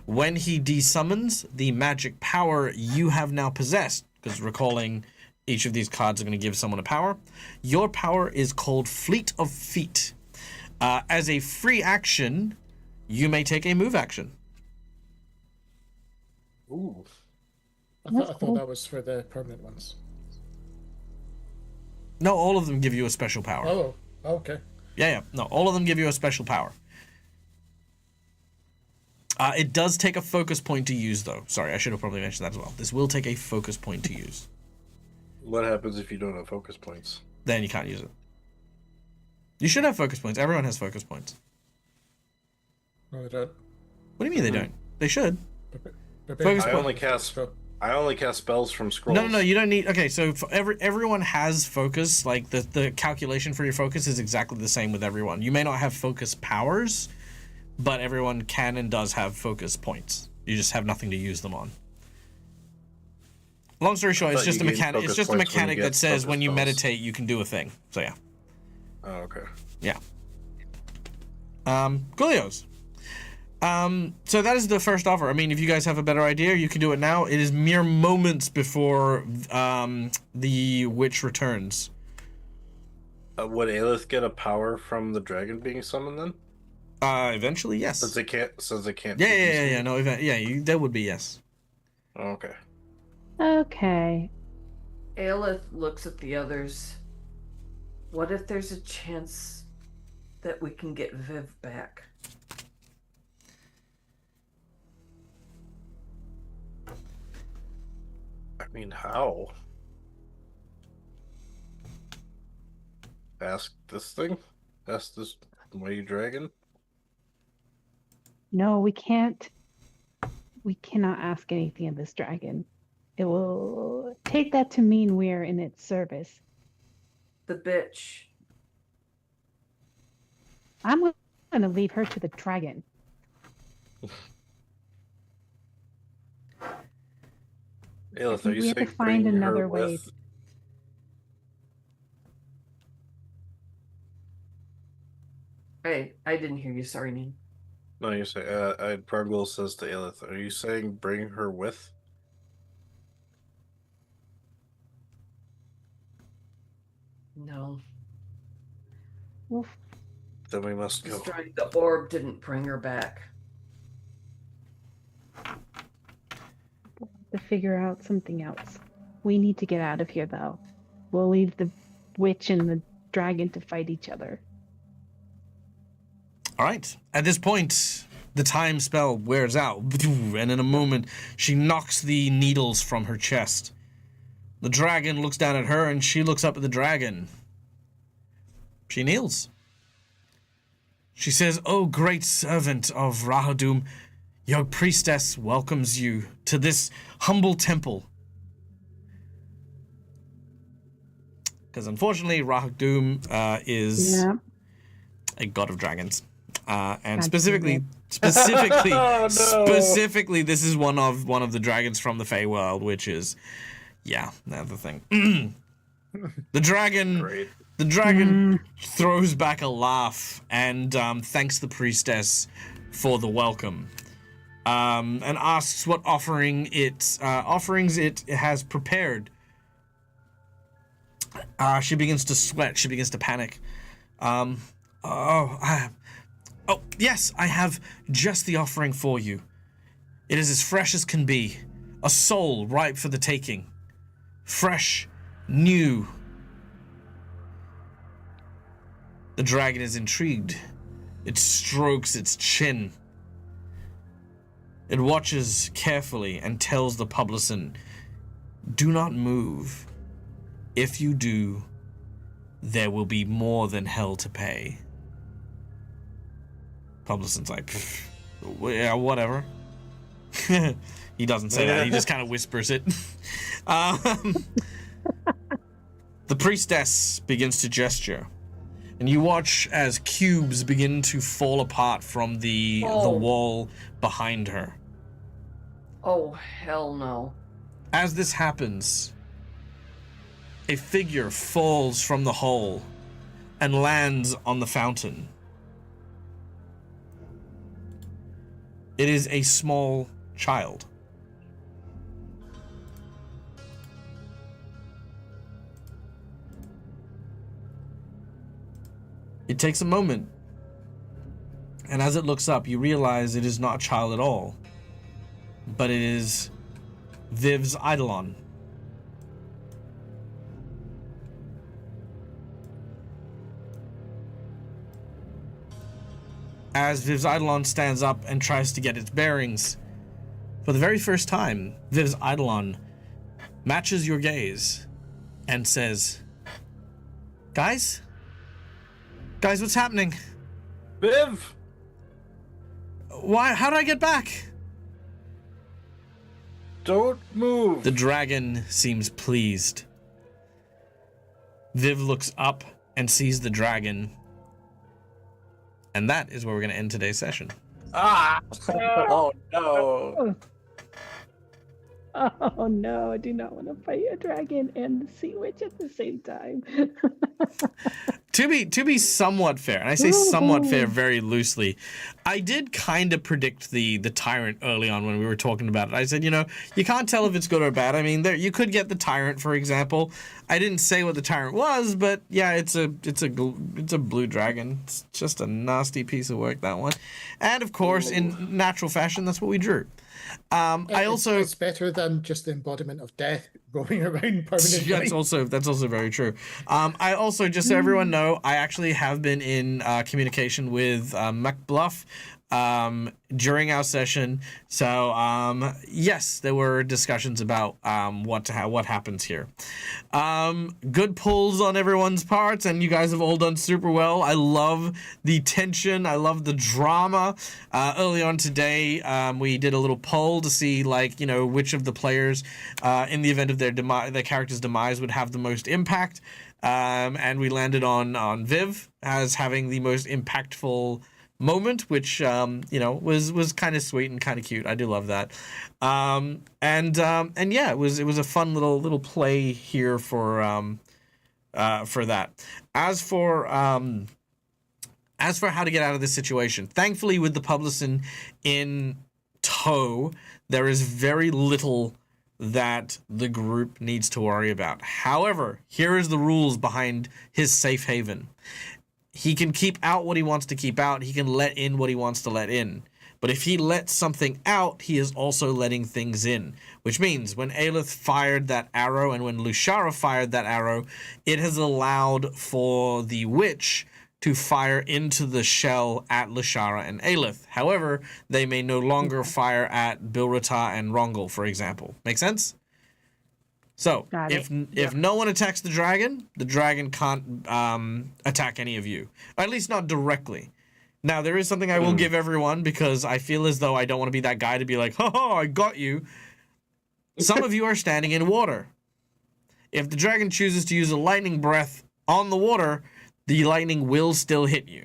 when he desummons the magic power you have now possessed, because recalling each of these cards are going to give someone a power, your power is called Fleet of Feet. As a free action, you may take a move action. Ooh. I That's thought cool. that was for the permanent ones. No, all of them give you a special power. Oh, okay. Yeah. No, all of them give you a special power. It does take a focus point to use, though. Sorry, I should have probably mentioned that as well. This will take a focus point to use. What happens if you don't have focus points? Then you can't use it. You should have focus points. Everyone has focus points. No, they don't. What do you mean they don't? They should. Barbarians Focus I point. only cast I only cast spells from scrolls. No, you don't need. Okay, so for everyone has focus. Like the calculation for your focus is exactly the same with everyone. You may not have focus powers, but everyone can and does have focus points. You just have nothing to use them on. Long story short, it's thought just a you gained mechanic. It's focus just a points when you mechanic get that says focus when you spells. meditate, you can do a thing. So yeah, Oh, okay. yeah. Coolios. So that is the first offer. I mean, if you guys have a better idea, you can do it now. It is mere moments before the witch returns. Would Aelith get a power from the dragon being summoned then? Eventually, yes. Since it can't. Yeah. No, that would be yes. Oh, okay. Okay. Aelith looks at the others. What if there's a chance that we can get Viv back? I mean, how? Ask this thing? Ask this mighty dragon? No, we can't. We cannot ask anything of this dragon. It will take that to mean we're in its service. The bitch. I'm going to leave her to the dragon. Aelith, are you We have to saying find bring her another way. with? I didn't hear you. Sorry, Neen. No, you say. Prongul says to Aelith, "Are you saying bring her with?" No. We'll Then we must go. Destroying the orb didn't bring her back. have to figure out something else. We need to get out of here, though. We'll leave the witch and the dragon to fight each other. All right. At this point, the time spell wears out, and in a moment, she knocks the needles from her chest. The dragon looks down at her, and she looks up at the dragon. She kneels. She says, "Oh, great servant of Rahadum, your priestess welcomes you to this humble temple." Because unfortunately, Rahadum is a god of dragons. And specifically, Oh, no. specifically, this is one of the dragons from the Feywild, which is, yeah, that's the thing. The dragon Great. throws back a laugh and thanks the priestess for the welcome, and asks what offerings it has prepared. She begins to sweat. She begins to panic. Oh, yes, I have just the offering for you. It is as fresh as can be. A soul ripe for the taking. Fresh, new. The dragon is intrigued. It strokes its chin. It watches carefully and tells the publican, "Do not move. If you do, there will be more than hell to pay." Publican's like, "Yeah, whatever." He doesn't say that. He just kind of whispers it. The priestess begins to gesture, and you watch as cubes begin to fall apart from the wall behind her. Oh, hell no. As this happens, a figure falls from the hole and lands on the fountain. It is a small child. It takes a moment, and as it looks up, you realize it is not a child at all, but it is Viv's Eidolon. As Viv's Eidolon stands up and tries to get its bearings, for the very first time, Viv's Eidolon matches your gaze and says, Guys, what's happening? Viv! Why? How did I get back?" Don't move. The dragon seems pleased. Viv looks up and sees the dragon. And that is where we're going to end today's session. Ah! Oh no. Oh no, I do not want to fight a dragon and the sea witch at the same time. To be somewhat fair, and I say somewhat fair very loosely, I did kind of predict the tyrant early on when we were talking about it. I said, you can't tell if it's good or bad. I mean, you could get the tyrant, for example. I didn't say what the tyrant was, but yeah, it's a blue dragon. It's just a nasty piece of work, that one. And of course, in natural fashion, that's what we drew. It's better than just the embodiment of death roaming around permanently. That's also very true. I also, just so everyone know, I actually have been in communication with MacBluff during our session. So yes, there were discussions about what happens here. Good pulls on everyone's parts, and you guys have all done super well. I love the tension. I love the drama. Early on today, we did a little poll to see, like, which of the players, in the event of their character's demise, would have the most impact. And we landed on Viv as having the most impactful moment, which was kind of sweet and kind of cute. I do love that. And yeah, it was a fun little play here for that. As for how to get out of this situation, thankfully with the Publican in tow, there is very little that the group needs to worry about. However, here is the rules behind his safe haven. He can keep out what he wants to keep out. He can let in what he wants to let in. But if he lets something out, he is also letting things in. Which means when Aelith fired that arrow and when Lushara fired that arrow, it has allowed for the witch to fire into the shell at Lushara and Aelith. However, they may no longer fire at Bilrata and Rongol, for example. Make sense? So, if no one attacks the dragon can't attack any of you. Or at least not directly. Now, there is something I will give everyone, because I feel as though I don't want to be that guy to be like, ha, I got you. Some of you are standing in water. If the dragon chooses to use a lightning breath on the water, the lightning will still hit you.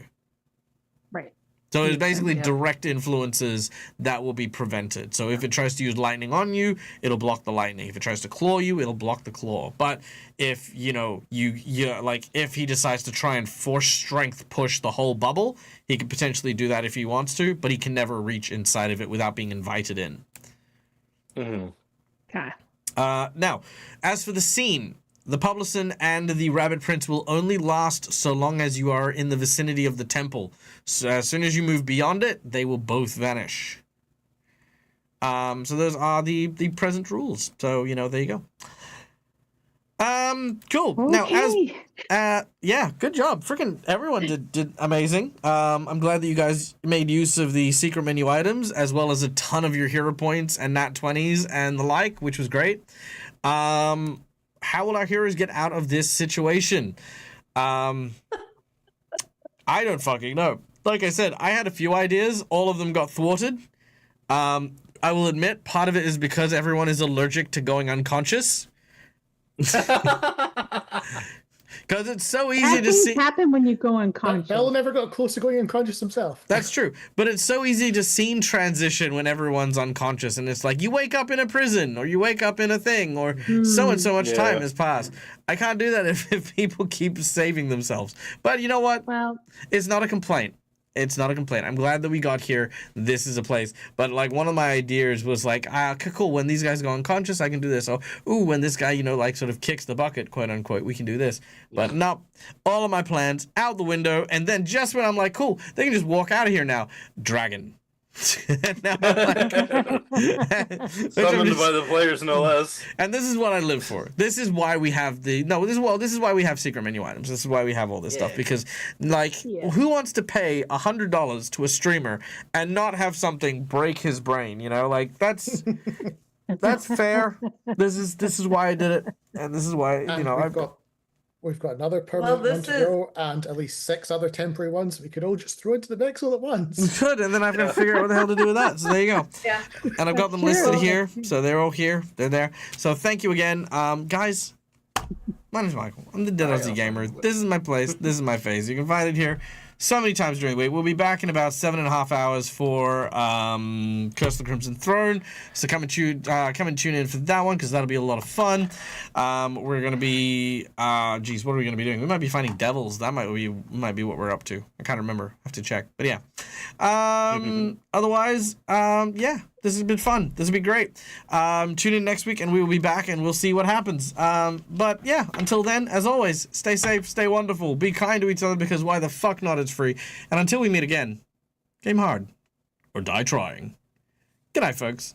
Right. So it's basically direct influences that will be prevented. So if it tries to use lightning on you, it'll block the lightning. If it tries to claw you, it'll block the claw. But if, if he decides to try and force strength push the whole bubble, he could potentially do that if he wants to, but he can never reach inside of it without being invited in. Okay. Now, as for the scene, the Publican and the Rabbit Prince will only last so long as you are in the vicinity of the temple. So as soon as you move beyond it, they will both vanish. So those are the present rules. So, there you go. Cool. Okay. Now, yeah, good job. Freaking everyone did amazing. I'm glad that you guys made use of the secret menu items, as well as a ton of your hero points and nat 20s and the like, which was great. How will our heroes get out of this situation? I don't fucking know. Like I said, I had a few ideas. All of them got thwarted. I will admit, part of it is because everyone is allergic to going unconscious. Because it's so easy to see. Happen when you go unconscious. Bell never got close to going unconscious himself. That's true. But it's so easy to scene transition when everyone's unconscious. And it's like, you wake up in a prison, or you wake up in a thing, or so and so much time has passed. I can't do that if people keep saving themselves. But you know what? Well, it's not a complaint. It's not a complaint. I'm glad that we got here. This is a place. But, like, one of my ideas was, like, okay, cool, when these guys go unconscious, I can do this. Or, ooh, when this guy, sort of kicks the bucket, quote unquote, we can do this. But no, all of my plans out the window. And then just when I'm like, cool, they can just walk out of here now. Dragon. Now I'm like, Summoned by the players, no less. And this is what I live for. This is why we have this is why we have secret menu items. This is why we have all this stuff. Because, who wants to pay $100 to a streamer and not have something break his brain? That's fair. This is why I did it, and this is why We've got another permanent one to go, and at least 6 other temporary ones we could all just throw into the mix all at once. We could, and then I've got to figure out what the hell to do with that. So there you go. Yeah. And I've got them listed here, so they're all here. They're there. So thank you again, guys. My name's Michael. I'm the Dead Aussie Gamer. This is my place. This is my face. You can find it here so many times during the week. We'll be back in about 7.5 hours for Curse of the Crimson Throne. So come and tune in for that one, because that'll be a lot of fun. We're gonna be what are we gonna be doing? We might be finding devils. That might be what we're up to. I can't remember. I have to check. But yeah. Otherwise, this has been fun. This will be great. Tune in next week and we will be back and we'll see what happens. But yeah, until then, as always, stay safe, stay wonderful, be kind to each other, because why the fuck not? It's free. And until we meet again, game hard or die trying. Good night, folks.